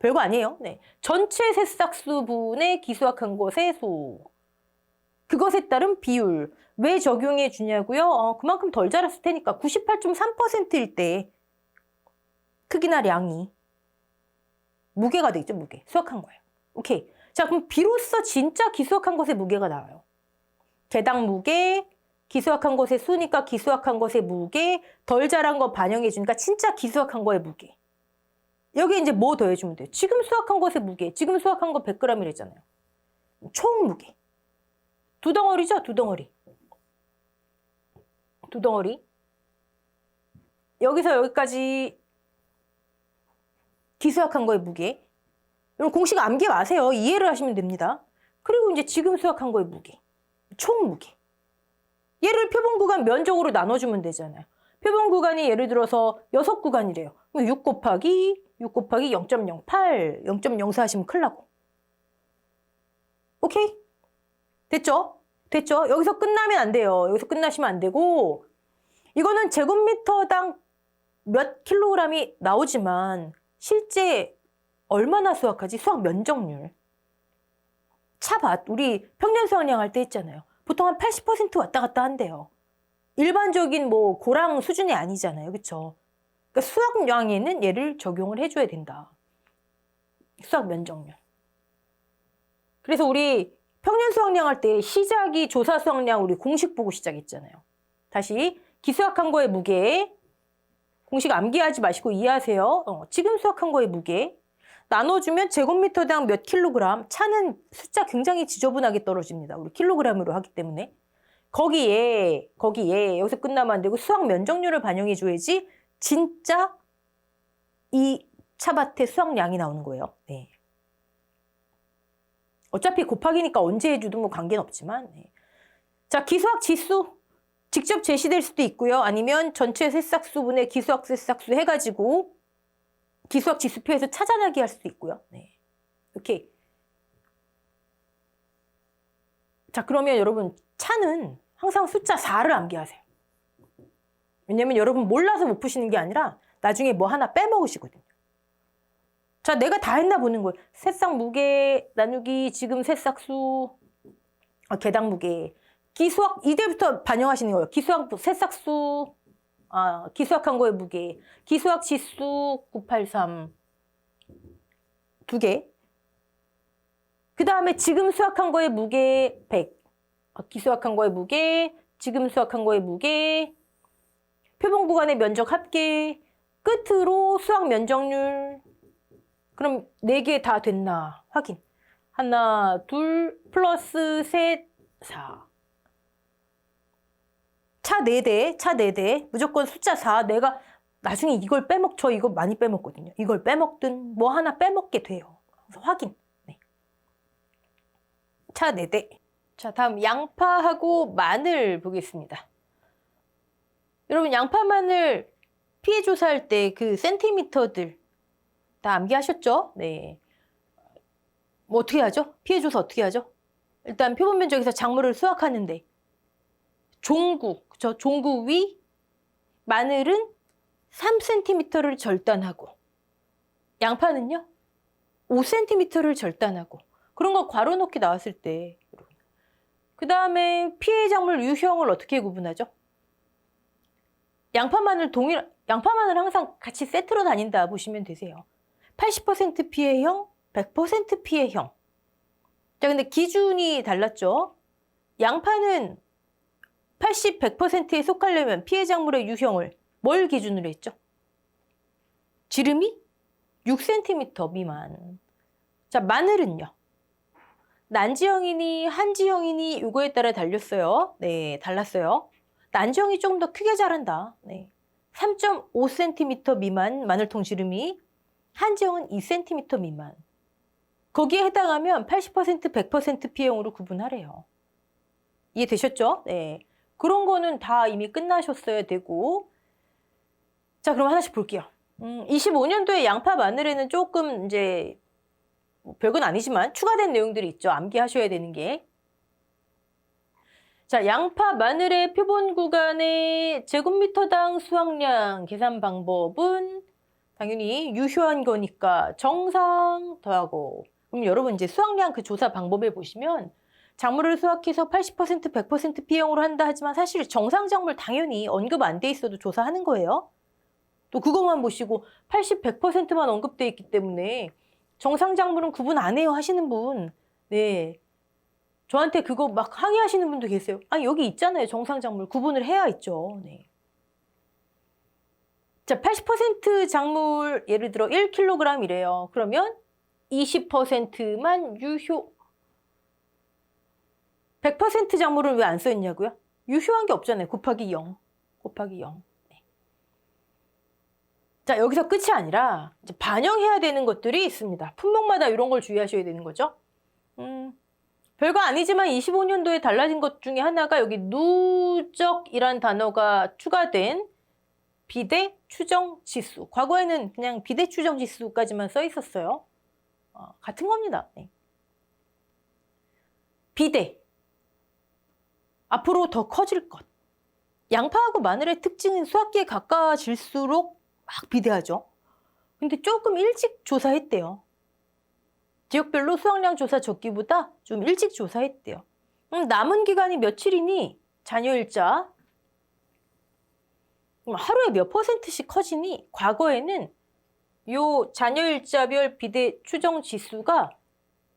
별거 아니에요. 네. 전체 새싹수분의 기수확한 것의 수. 그것에 따른 비율. 왜 적용해 주냐고요? 그만큼 덜 자랐을 테니까 98.3%일 때 크기나 량이 무게가 되겠죠, 무게. 수확한 거예요. 오케이. 자, 그럼 비로소 진짜 기수확한 것의 무게가 나와요. 개당 무게, 기수확한 것의 수니까 기수확한 것의 무게, 덜 자란 거 반영해 주니까 진짜 기수확한 거의 무게. 여기 이제 뭐 더해주면 돼요? 지금 수확한 것의 무게. 지금 수확한 거 100g이랬잖아요. 총 무게. 두 덩어리죠? 두 덩어리. 두 덩어리. 여기서 여기까지 기수확한 거의 무게. 여러분 공식 암기 마세요. 이해를 하시면 됩니다. 그리고 이제 지금 수확한 거의 무게. 총 무게. 얘를 표본 구간 면적으로 나눠주면 되잖아요. 표본 구간이 예를 들어서 6구간이래요. 6 곱하기 0.08, 0.04 하시면 큰일 나고. 오케이? 됐죠? 됐죠? 여기서 끝나면 안 돼요. 여기서 끝나시면 안 되고 이거는 제곱미터당 몇 킬로그램이 나오지만 실제 얼마나 수확하지? 수확 면적률. 차밭, 우리 평년 수확량 할 때 했잖아요. 보통 한 80% 왔다 갔다 한대요. 일반적인 뭐 고랑 수준이 아니잖아요. 그렇죠? 그러니까 수확량에는 얘를 적용을 해줘야 된다. 수확 면적률. 그래서 우리 평년 수확량 할 때 시작이 조사 수확량 우리 공식 보고 시작했잖아요. 다시 기수확한 거의 무게. 공식 암기하지 마시고 이해하세요. 지금 수확한 거의 무게. 나눠주면 제곱미터당 몇 킬로그램. 차는 숫자 굉장히 지저분하게 떨어집니다. 우리 킬로그램으로 하기 때문에. 거기에 여기서 끝나면 안 되고 수확 면적률을 반영해 줘야지 진짜 이 차밭의 수확량이 나오는 거예요. 네. 어차피 곱하기니까 언제 해주든 뭐 관계는 없지만. 네. 자, 기수확 지수. 직접 제시될 수도 있고요. 아니면 전체 새싹수분의 기수확 새싹수 해가지고 기수확 지수표에서 찾아내기 할 수도 있고요. 네. 이렇게. 자, 그러면 여러분 차는 항상 숫자 4를 암기하세요. 왜냐면 여러분 몰라서 못 푸시는 게 아니라 나중에 뭐 하나 빼먹으시거든요. 자, 내가 다 했나 보는 거예요. 새싹 무게 나누기 지금 새싹수 개당 무게. 기수확 이제부터 반영하시는 거예요. 기수확 새싹수 기수확한 거의 무게. 기수확 지수 983 두 개. 그 다음에 지금 수확한 거의 무게 100. 기수확한 거의 무게, 지금 수확한 거의 무게, 표본 구간의 면적 합계, 끝으로 수확 면적률. 그럼 4개 다 됐나 확인. 하나, 둘, 플러스 셋, 4. 차 4대, 차 4대. 무조건 숫자 4. 내가 나중에 이걸 저 이거 많이 빼먹거든요. 이걸 빼먹든 뭐 하나 빼먹게 돼요. 그래서 확인. 네. 차 4대. 자, 다음 양파하고 마늘 보겠습니다. 여러분 양파 마늘 피해 조사할 때 그 센티미터들 다 암기하셨죠? 네. 뭐 어떻게 하죠? 피해 조사 어떻게 하죠? 일단 표본 면적에서 작물을 수확하는데 그쵸? 종구 위 마늘은 3cm를 절단하고 양파는요 5cm를 절단하고 그런 거 괄호 넣기 나왔을 때 그 다음에 피해 작물 유형을 어떻게 구분하죠? 양파 마늘 항상 같이 세트로 다닌다 보시면 되세요. 80% 피해형, 100% 피해형. 자, 근데 기준이 달랐죠? 양파는 80, 100%에 속하려면 피해 작물의 유형을 뭘 기준으로 했죠? 지름이 6cm 미만. 자, 마늘은요? 난지형이니 한지형이니 이거에 따라 달렸어요. 네, 달랐어요. 난지형이 조금 더 크게 자란다. 네. 3.5cm 미만 마늘통 지름이, 한지형은 2cm 미만. 거기에 해당하면 80%, 100% 피해형으로 구분하래요. 이해되셨죠? 네. 그런 거는 다 이미 끝나셨어야 되고. 자, 그럼 하나씩 볼게요. 25년도에 양파 마늘에는 조금 이제 뭐 별건 아니지만 추가된 내용들이 있죠. 암기하셔야 되는 게. 자, 양파 마늘의 표본 구간의 제곱미터당 수확량 계산 방법은 당연히 유효한 거니까 정상 더하고. 그럼 여러분 이제 수확량 그 조사 방법에 보시면 작물을 수확해서 80%, 100% B형으로 한다 하지만 사실 정상 작물 당연히 언급 안 돼 있어도 조사하는 거예요. 또 그것만 보시고 80, 100%만 언급돼 있기 때문에 정상 작물은 구분 안 해요 하시는 분, 네, 저한테 그거 막 항의하시는 분도 계세요. 아니 여기 있잖아요. 정상 작물 구분을 해야 있죠. 네. 자, 80% 작물 예를 들어 1kg이래요. 그러면 20%만 유효. 100% 작물은 왜 안 써 있냐고요? 유효한 게 없잖아요. 곱하기 0. 곱하기 0. 네. 자, 여기서 끝이 아니라 이제 반영해야 되는 것들이 있습니다. 품목마다 이런 걸 주의하셔야 되는 거죠. 별거 아니지만 25년도에 달라진 것 중에 하나가 여기 누적이란 단어가 추가된 비대 추정 지수. 과거에는 그냥 비대 추정 지수까지만 써 있었어요. 같은 겁니다. 네. 비대. 앞으로 더 커질 것. 양파하고 마늘의 특징은 수확기에 가까워질수록 막 비대하죠. 근데 조금 일찍 조사했대요. 지역별로 수확량 조사 적기보다 좀 일찍 조사했대요. 남은 기간이 며칠이니 잔여일자 하루에 몇 %씩 커지니 과거에는 요 잔여일자별 비대 추정 지수가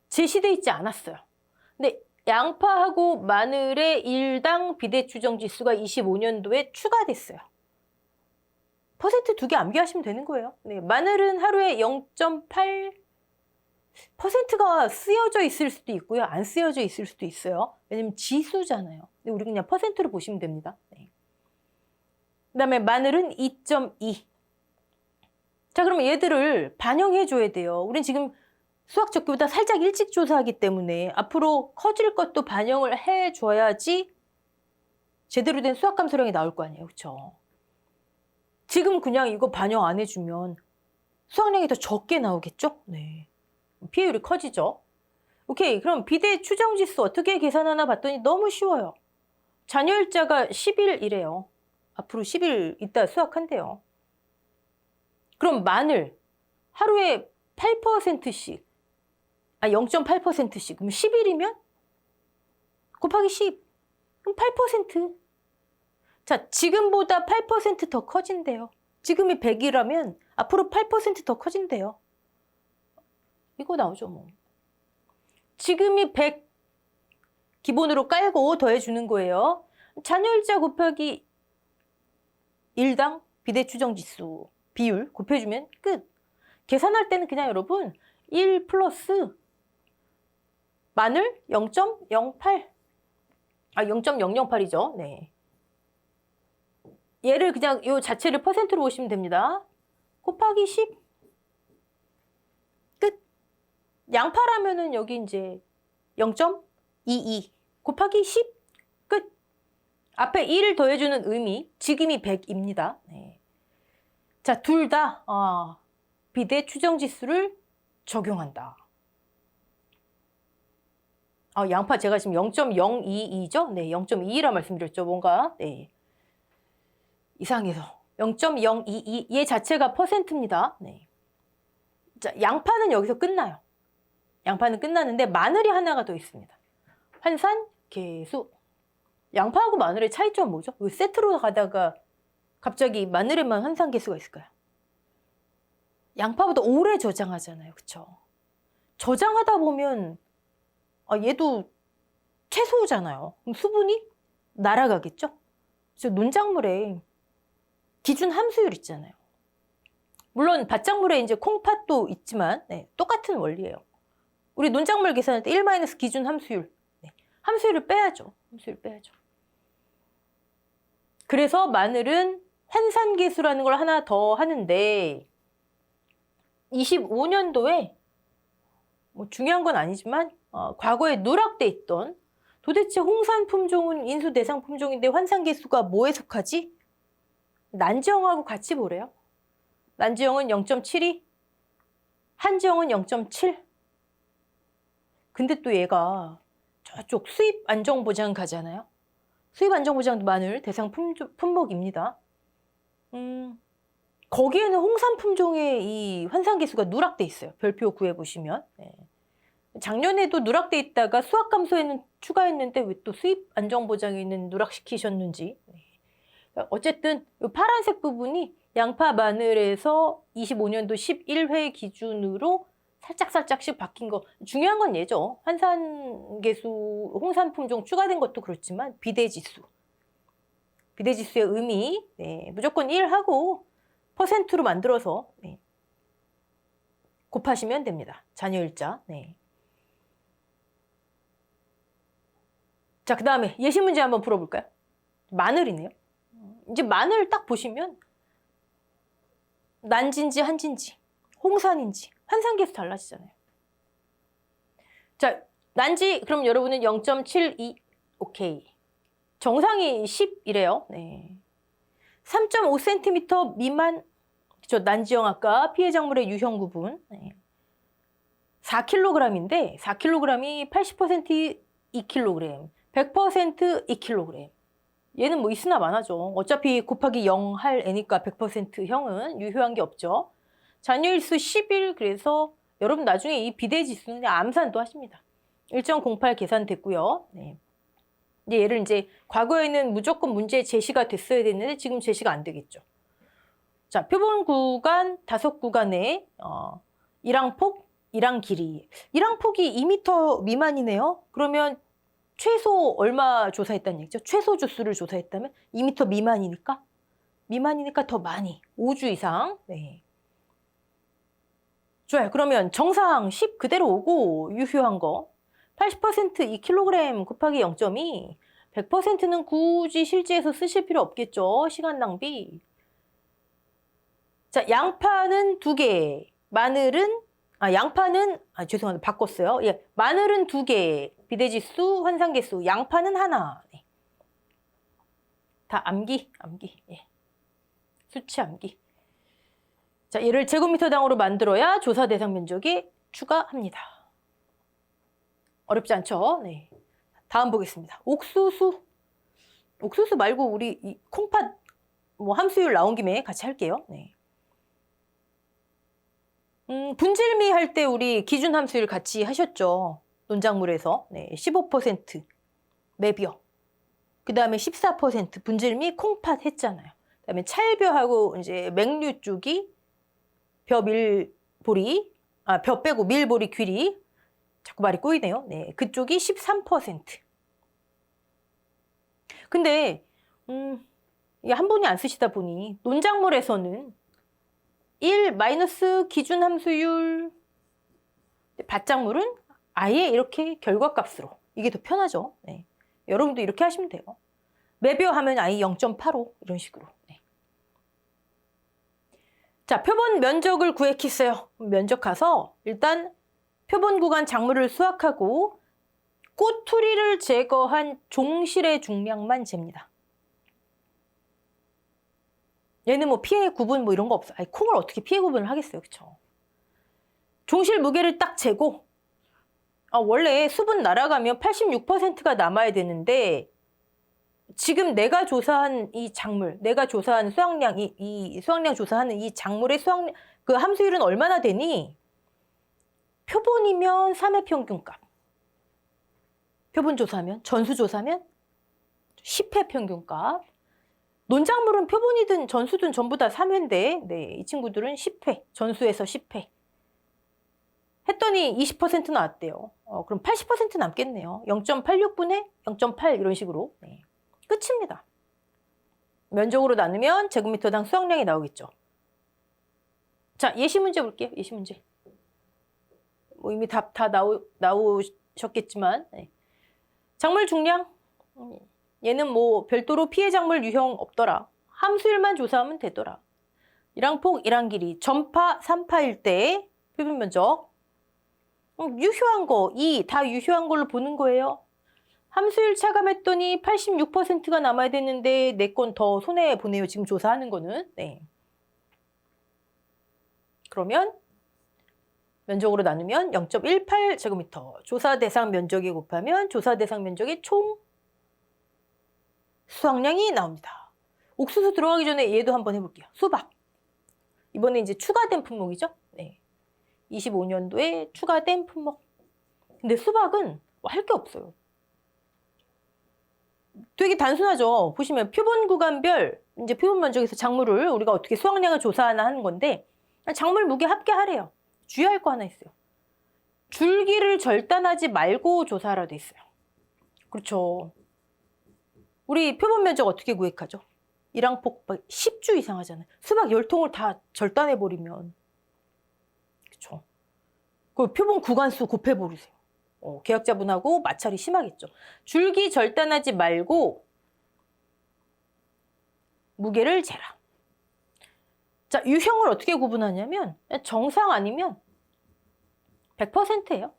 제시돼 있지 않았어요. 근데 양파하고 마늘의 일당 비대 추정 지수가 25년도에 추가됐어요. 퍼센트 두 개 암기하시면 되는 거예요. 네, 마늘은 하루에 0.8%가 쓰여져 있을 수도 있고요. 안 쓰여져 있을 수도 있어요. 왜냐면 지수잖아요. 근데 우리 그냥 퍼센트로 보시면 됩니다. 네. 그 다음에 마늘은 2.2. 자, 그러면 얘들을 반영해 줘야 돼요. 우린 지금 수확 적기보다 살짝 일찍 조사하기 때문에 앞으로 커질 것도 반영을 해 줘야지 제대로 된 수확 감소량이 나올 거 아니에요. 그렇죠? 지금 그냥 이거 반영 안 해주면 수확량이 더 적게 나오겠죠? 네. 피해율이 커지죠? 오케이, 그럼 비대 추정 지수 어떻게 계산하나 봤더니 너무 쉬워요. 잔여일자가 10일이래요. 앞으로 10일 있다 수확한대요. 그럼 마늘 하루에 8%씩, 0.8%씩, 그럼 10일이면 곱하기 10, 그럼 8%. 자, 지금보다 8% 더 커진대요. 지금이 100이라면 앞으로 8% 더 커진대요. 이거 나오죠, 뭐. 지금이 100 기본으로 깔고 더해주는 거예요. 잔여일자 곱하기 1당 비대추정지수 비율 곱해주면 끝. 계산할 때는 그냥 여러분 1 플러스 마늘 0.08, 0.008이죠. 네. 얘를 그냥 이 자체를 퍼센트로 보시면 됩니다. 곱하기 10. 끝. 양파라면은 여기 이제 0.22 곱하기 10. 끝. 앞에 1을 더해주는 의미, 지금이 100입니다. 네. 자, 둘 다 비대 추정 지수를 적용한다. 양파 제가 지금 0.022죠? 네, 0.22라 말씀드렸죠. 뭔가 네. 이상해서 0.022 얘 자체가 퍼센트입니다. 네. 자, 양파는 여기서 끝나요. 양파는 끝나는데 마늘이 하나가 더 있습니다. 환산 계수. 양파하고 마늘의 차이점은 뭐죠? 왜 세트로 가다가 갑자기 마늘에만 환산 계수가 있을까요? 양파보다 오래 저장하잖아요. 그쵸? 저장하다 보면 얘도 채소잖아요. 그럼 수분이 날아가겠죠? 그래서 논작물에 기준 함수율 있잖아요. 물론 밭작물에 이제 콩팥도 있지만 네, 똑같은 원리예요. 우리 논작물 계산할 때 1 마이너스 기준 함수율. 네, 함수율을 빼야죠. 함수율 빼야죠. 그래서 마늘은 환산계수라는 걸 하나 더 하는데 25년도에 뭐 중요한 건 아니지만 과거에 누락돼 있던 도대체 홍산 품종은 인수 대상 품종인데 환산계수가 뭐에 속하지? 난지형하고 같이 보래요. 난지형은 0.72, 한지형은 0.7. 근데 또 얘가 저쪽 수입 안정보장 가잖아요. 수입 안정보장도 마늘 대상 품목입니다. 거기에는 홍산 품종의 이 환산계수가 누락돼 있어요. 별표 구해보시면. 네. 작년에도 누락돼 있다가 수확 감소에는 추가했는데 왜 또 수입 안정보장에는 누락시키셨는지. 네. 어쨌든 이 파란색 부분이 양파 마늘에서 25년도 11회 기준으로 살짝씩 바뀐 거. 중요한 건 얘죠. 환산계수 홍산 품종 추가된 것도 그렇지만 비대지수. 비대지수의 의미, 네, 무조건 1하고 퍼센트로 만들어서 네, 곱하시면 됩니다. 잔여일자. 네. 자, 그 다음에 예시 문제 한번 풀어볼까요? 마늘이네요. 이제 마늘 딱 보시면 난지인지 한지인지 홍산인지 환산계수 달라지잖아요. 자, 난지 그럼 여러분은 0.72 오케이. 정상이 10이래요. 네. 3.5cm 미만, 그쵸, 난지형 아까 피해 작물의 유형 구분. 네. 4kg인데 4kg이 80% 2kg, 100% 2kg. 얘는 뭐 있으나 마나죠. 어차피 곱하기 0 할 애니까 100% 형은 유효한 게 없죠. 잔여일수 10일, 그래서 여러분 나중에 이 비대지수는 암산도 하십니다. 1.08 계산됐고요. 네. 얘를 이제 과거에는 무조건 문제 제시가 됐어야 됐는데 지금 제시가 안 되겠죠. 자, 표본 구간 5구간에 일항폭, 일항 길이. 일항폭이 2m 미만이네요. 그러면 최소 얼마 조사했다는 얘기죠? 최소 주수를 조사했다면 2m 미만이니까 더 많이. 5주 이상. 네. 좋아요. 그러면 정상 10 그대로 오고 유효한 거. 80% 2kg 곱하기 0.2. 100%는 굳이 실제에서 쓰실 필요 없겠죠. 시간 낭비. 자, 양파는 2개. 마늘은, 양파는, 죄송합니다. 바꿨어요. 예. 마늘은 2개. 비대지수, 환산계수. 양파는 1. 네. 다 암기. 예. 수치 암기. 자, 얘를 제곱미터당으로 만들어야 조사 대상 면적에 추가합니다. 어렵지 않죠? 네. 다음 보겠습니다. 옥수수 말고 우리 이 콩팥 뭐 함수율 나온 김에 같이 할게요. 네. 분질미 할 때 우리 기준 함수율 같이 하셨죠. 논작물에서. 네. 15% 매벼. 그 다음에 14% 분질미 콩팥 했잖아요. 그 다음에 찰벼하고 이제 맹류 쪽이 벼 빼고 밀보리 귀리. 자꾸 말이 꼬이네요. 네. 그쪽이 13%. 근데 한 분이 안 쓰시다 보니 논작물에서는 1 마이너스 기준 함수율, 밭작물은 아예 이렇게 결과값으로. 이게 더 편하죠. 네. 여러분도 이렇게 하시면 돼요. 매벼 하면 아예 0.85 이런 식으로. 네. 자, 표본 면적을 구했겠어요. 면적 가서 일단 표본 구간 작물을 수확하고 꼬투리를 제거한 종실의 중량만 잽니다. 얘는 뭐 피해 구분 뭐 이런 거 없어. 콩을 어떻게 피해 구분을 하겠어요. 그쵸? 종실 무게를 딱 재고 원래 수분 날아가면 86%가 남아야 되는데 지금 내가 조사한 이 작물, 내가 조사한 수확량, 이 수확량 조사하는 이 작물의 수확량, 그 함수율은 얼마나 되니? 표본이면 3회 평균값. 표본 조사면, 전수 조사면 10회 평균값. 논작물은 표본이든 전수든 전부 다 3회인데, 네, 이 친구들은 10회, 전수에서 10회. 했더니 20% 나왔대요. 그럼 80% 남겠네요. 0.86분의 0.8 이런 식으로. 네. 끝입니다. 면적으로 나누면 제곱미터당 수확량이 나오겠죠. 자, 예시 문제 볼게요. 예시 문제. 뭐 이미 답 다 나오셨겠지만, 네. 작물 중량. 얘는 뭐 별도로 피해 작물 유형 없더라. 함수율만 조사하면 되더라. 일항폭, 일항길이, 전파, 3파일 때 표본 면적. 유효한 거, 다 유효한 걸로 보는 거예요. 함수율 차감했더니 86%가 남아야 되는데 내 건 더 손해보네요. 지금 조사하는 거는. 네. 그러면 면적으로 나누면 0.18 제곱미터. 조사 대상 면적에 곱하면 조사 대상 면적의 총 수확량이 나옵니다. 옥수수 들어가기 전에 얘도 한번 해볼게요. 수박. 이번에 이제 추가된 품목이죠. 네. 25년도에 추가된 품목. 근데 수박은 할 게 없어요. 되게 단순하죠. 보시면 표본 구간별 이제 표본 면적에서 작물을 우리가 어떻게 수확량을 조사하나 하는 건데 작물 무게 합계하래요. 주의할 거 하나 있어요. 줄기를 절단하지 말고 조사하라 돼 있어요. 그렇죠. 우리 표본 면적 어떻게 구획하죠? 일항폭 10주 이상 하잖아요. 수박 10통을 다 절단해 버리면 그렇죠. 그 표본 구간수 곱해 버리세요. 계약자분하고 마찰이 심하겠죠. 줄기 절단하지 말고 무게를 재라. 자, 유형을 어떻게 구분하냐면 정상 아니면 100%예요.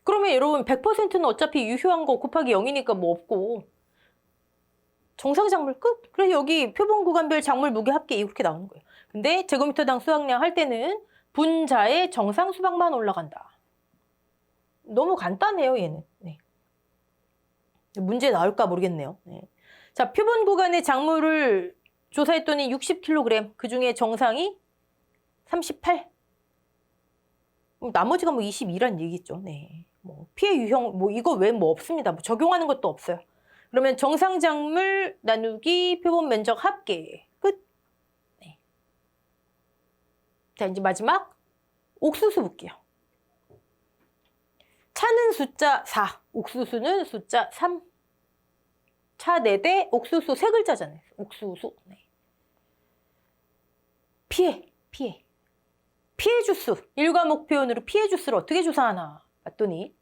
그러면 여러분 100%는 어차피 유효한 거 곱하기 0이니까 뭐 없고 정상 작물 끝. 그래서 여기 표본 구간별 작물 무게 합계 이렇게 나오는 거예요. 근데 제곱미터당 수확량 할 때는 분자의 정상 수박만 올라간다. 너무 간단해요, 얘는. 네. 문제 나올까 모르겠네요. 네. 자, 표본 구간의 작물을 조사했더니 60kg, 그 중에 정상이 38. 나머지가 뭐 22란 얘기죠. 네. 뭐 피해 유형 뭐 이거 외에 뭐 없습니다. 뭐 적용하는 것도 없어요. 그러면 정상 작물 나누기 표본 면적 합계 끝. 네. 자, 이제 마지막 옥수수 볼게요. 차는 숫자 4, 옥수수는 숫자 3. 차 4대, 옥수수 3글자잖아요. 옥수수. 네. 피해 주수. 일과목 표현으로 피해 주수를 어떻게 조사하나 봤더니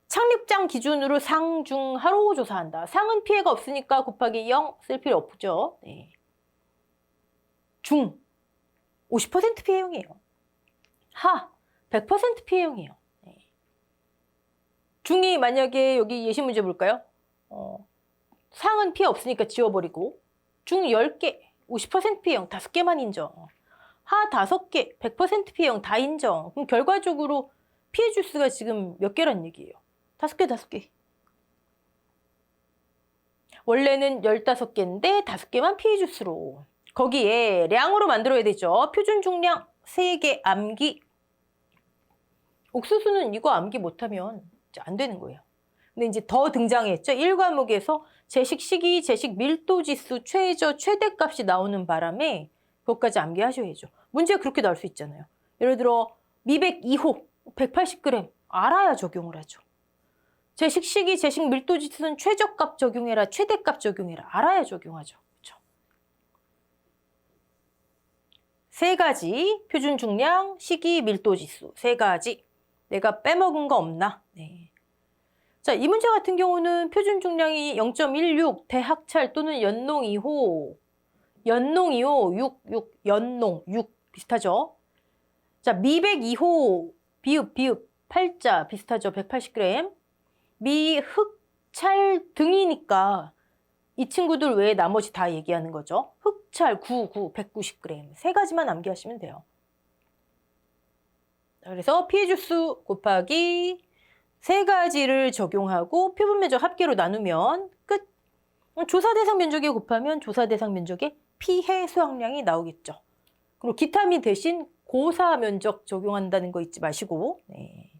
착립장 기준으로 상중하로 조사한다. 상은 피해가 없으니까 곱하기 0 쓸 필요 없죠. 네. 중 50% 피해용이에요. 하 100% 피해용이에요. 네. 중이 만약에 여기 예시 문제 볼까요? 상은 피해 없으니까 지워버리고 중 10개 50% 피해용 5개만 인정. 하 5개 100% 피해용 다 인정. 그럼 결과적으로 피해 주수가 지금 몇 개란 얘기예요? 5개. 원래는 15개인데 5개만 피해 주수로. 거기에 량으로 만들어야 되죠. 표준 중량 3개 암기. 옥수수는 이거 암기 못하면 이제 안 되는 거예요. 근데 이제 더 등장했죠. 1과목에서 제식 시기, 제식 밀도 지수, 최저, 최대값이 나오는 바람에 그것까지 암기하셔야죠. 문제가 그렇게 나올 수 있잖아요. 예를 들어 미백 2호 180g 알아야 적용을 하죠. 제식 시기, 제식 밀도 지수는 최저값 적용해라, 최대값 적용해라. 알아야 적용하죠. 그렇죠? 3가지 표준 중량, 시기, 밀도 지수 3가지. 내가 빼먹은 거 없나? 네. 자, 이 문제 같은 경우는 표준 중량이 0.16 대학찰 또는 연농 2호. 연농 2호 6 연농 6 비슷하죠? 자, 미백 2호 비읍 팔자 비슷하죠? 180g. 미흑찰 등이니까 이 친구들 외에 나머지 다 얘기하는 거죠. 흑찰 190g. 3가지만 암기하시면 돼요. 그래서 피해 주수 곱하기 3가지를 적용하고 표본 면적 합계로 나누면 끝. 조사 대상 면적에 곱하면 조사 대상 면적의 피해 수확량이 나오겠죠. 그리고 기타민 대신 고사 면적 적용한다는 거 잊지 마시고. 네.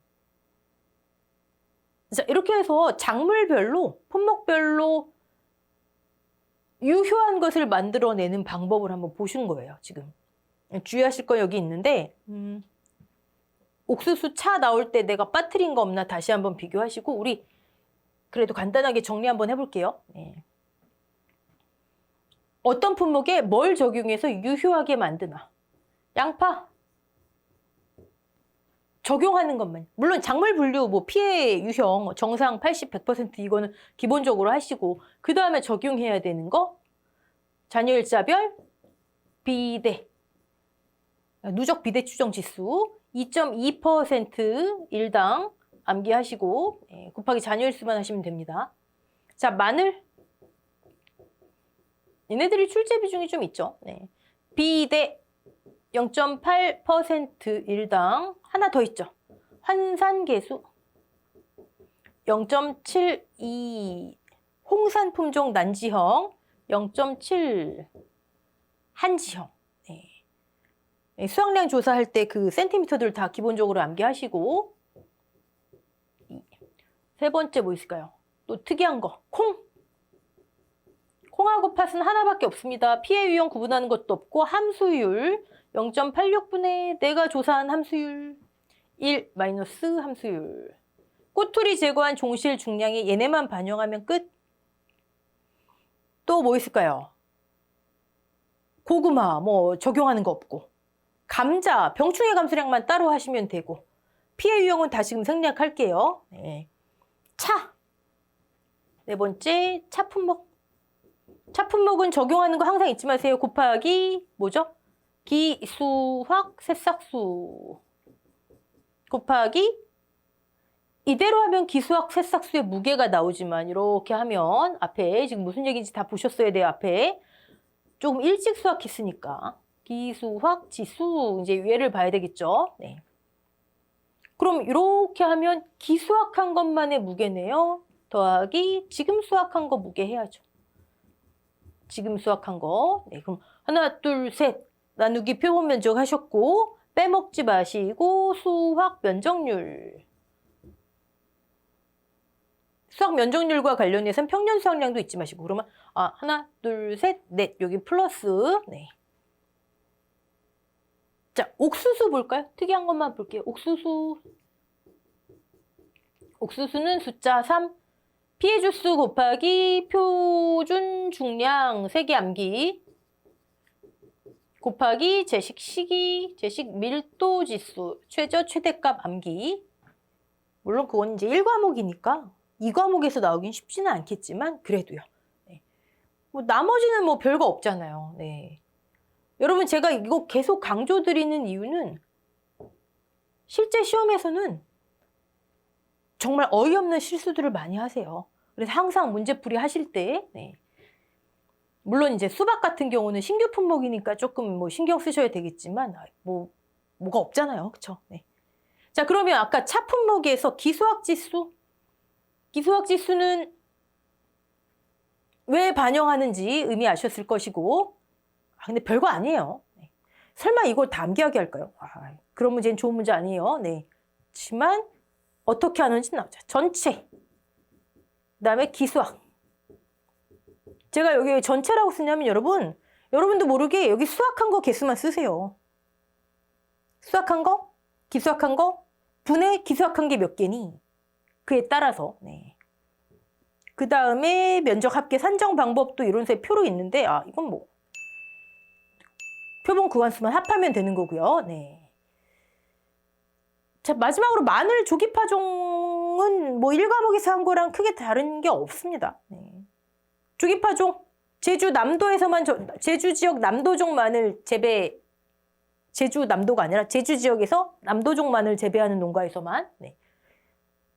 자, 이렇게 해서 작물별로, 품목별로 유효한 것을 만들어내는 방법을 한번 보신 거예요, 지금. 주의하실 거 여기 있는데, 옥수수 차 나올 때 내가 빠뜨린 거 없나 다시 한번 비교하시고, 우리 그래도 간단하게 정리 한번 해볼게요. 네. 어떤 품목에 뭘 적용해서 유효하게 만드나. 양파. 적용하는 것만. 물론 작물 분류, 뭐 피해 유형, 정상 80, 100% 이거는 기본적으로 하시고 그 다음에 적용해야 되는 거 잔여일자별 비대. 누적 비대 추정 지수 2.2% 일당 암기하시고 곱하기 잔여일수만 하시면 됩니다. 자, 마늘. 얘네들이 출제 비중이 좀 있죠. 네. 비대 0.8% 일당. 하나 더 있죠. 환산계수 0.72 홍산 품종 난지형 0.7 한지형. 네. 수학량 조사할 때 그 센티미터들 다 기본적으로 암기하시고. 세 번째 뭐 있을까요? 또 특이한 거. 콩. 콩하고 팥은 하나밖에 없습니다. 피해 유형 구분하는 것도 없고 함수율 0.86분의 내가 조사한 함수율 1 마이너스 함수율. 꼬투리 제거한 종실 중량이 얘네만 반영하면 끝. 또 뭐 있을까요? 고구마 뭐 적용하는 거 없고. 감자 병충해 감소량만 따로 하시면 되고. 피해 유형은 다 지금 생략할게요. 네. 차. 네 번째 차품목. 차품목은 적용하는 거 항상 잊지 마세요. 곱하기 뭐죠? 기수학 새싹수 곱하기 이대로 하면 기수학 새싹수의 무게가 나오지만 이렇게 하면 앞에 지금 무슨 얘기인지 다 보셨어야 돼요. 앞에 조금 일찍 수학했으니까 기수학 지수 이제 위에를 봐야 되겠죠. 네. 그럼 이렇게 하면 기수학한 것만의 무게네요. 더하기 지금 수학한 거 무게 해야죠. 지금 수학한 거. 네, 그럼 하나, 둘, 셋 나누기 표본 면적 하셨고 빼먹지 마시고 수학 면적률. 수학 면적률과 관련해서는 평년 수학량도 잊지 마시고 그러면 하나, 둘, 셋, 넷 여기 플러스. 네. 자, 옥수수 볼까요? 특이한 것만 볼게요. 옥수수. 옥수수는 숫자 3. 피해 주수 곱하기 표준 중량 세개 암기 곱하기 제식 시기, 제식 밀도 지수, 최저 최대값 암기. 물론 그건 이제 1과목이니까 2과목에서 나오긴 쉽지는 않겠지만 그래도요. 네. 뭐 나머지는 뭐 별거 없잖아요. 네. 여러분 제가 이거 계속 강조드리는 이유는 실제 시험에서는 정말 어이없는 실수들을 많이 하세요. 그래서 항상 문제풀이 하실 때 네. 물론 이제 수박 같은 경우는 신규 품목이니까 조금 뭐 신경 쓰셔야 되겠지만 뭐가 없잖아요. 그렇죠? 네. 자, 그러면 아까 차 품목에서 기수학 지수. 기수학 지수는 왜 반영하는지 의미 아셨을 것이고 근데 별거 아니에요. 네. 설마 이걸 다 암기하게 할까요? 그런 문제는 좋은 문제 아니에요. 네. 하지만 어떻게 하는지 나오죠. 전체. 그다음에 기수학. 제가 여기 전체라고 쓰냐면 여러분도 모르게 여기 수학한 거 개수만 쓰세요. 수학한 거, 기수학한 거, 분의 기수학한 게 몇 개니? 그에 따라서. 네. 그 다음에 면적 합계 산정 방법도 이론서의 표로 있는데 이건 뭐 표본 구간수만 합하면 되는 거고요. 네. 자, 마지막으로 마늘 조기 파종은 뭐 1과목에서 한 거랑 크게 다른 게 없습니다. 네. 조기 파종 제주 남도에서만 제주 지역 남도종 마늘 재배 제주 남도가 아니라 제주 지역에서 남도종 마늘 재배하는 농가에서만 네.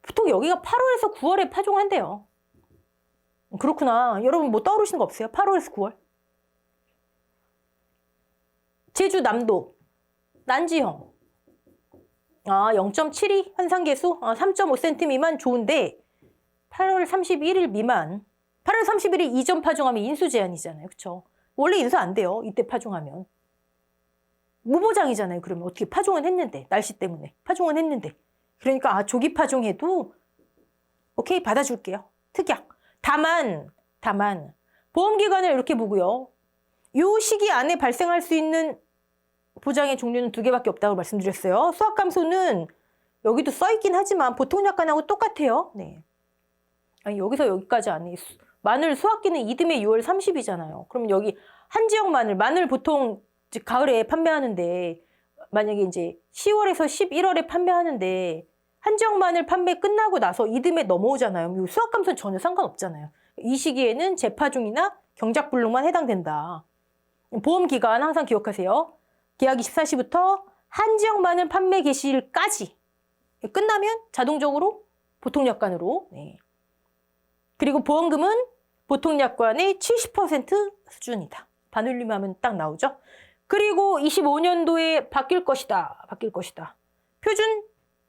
보통 여기가 8월에서 9월에 파종한대요. 그렇구나. 여러분 뭐 떠오르시는 거 없어요? 8월에서 9월? 제주 남도 난지형 0.72 환상계수 3.5cm 미만 좋은데 8월 31일 미만 8월 31일 이전 파종하면 인수 제한이잖아요. 그렇죠? 원래 인수 안 돼요. 이때 파종하면. 무보장이잖아요. 그러면 어떻게 파종은 했는데 날씨 때문에 파종은 했는데 그러니까 조기 파종해도 오케이 받아줄게요. 특약. 다만 보험기간을 이렇게 보고요. 이 시기 안에 발생할 수 있는 보장의 종류는 2개밖에 없다고 말씀드렸어요. 수학감소는 여기도 써있긴 하지만 보통약관하고 똑같아요. 네. 아니 여기서 여기까지 안 해. 마늘 수확기는 이듬해 6월 30이잖아요. 그럼 여기 한지역 마늘 보통 가을에 판매하는데 만약에 이제 10월에서 11월에 판매하는데 한지역 마늘 판매 끝나고 나서 이듬해 넘어오잖아요. 수확감소는 전혀 상관없잖아요. 이 시기에는 재파종이나 경작불능만 해당된다. 보험기간 항상 기억하세요. 계약 24시부터 한지역 마늘 판매 개시일까지 끝나면 자동적으로 보통약관으로 네. 그리고 보험금은 보통약관의 70% 수준이다. 반올림하면 딱 나오죠. 그리고 25년도에 바뀔 것이다. 표준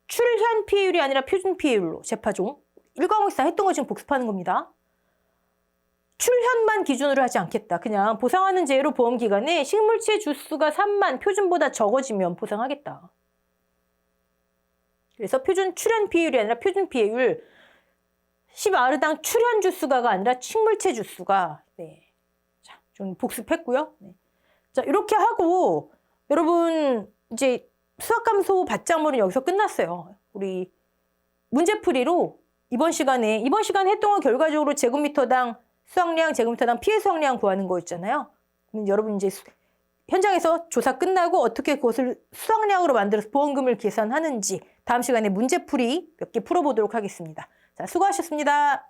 출현 피해율이 아니라 표준 피해율로 재파종. 1과목에서 했던 거 지금 복습하는 겁니다. 출현만 기준으로 하지 않겠다. 그냥 보상하는 제외로 보험기간에 식물체 주수가 3만 표준보다 적어지면 보상하겠다. 그래서 표준 출현 비율이 아니라 표준 비율 10아르당 출현 주수가가 아니라 식물체 주수가. 네. 자, 좀 복습했고요. 네. 자, 이렇게 하고 여러분 이제 수학감소 받장물은 여기서 끝났어요. 우리 문제풀이로 이번 시간에 했던 결과적으로 제곱미터당 수확량, 제곱미터당 피해 수확량 구하는 거였잖아요. 그럼 여러분 이제 현장에서 조사 끝나고 어떻게 그것을 수확량으로 만들어서 보험금을 계산하는지 다음 시간에 문제풀이 몇 개 풀어보도록 하겠습니다. 자, 수고하셨습니다.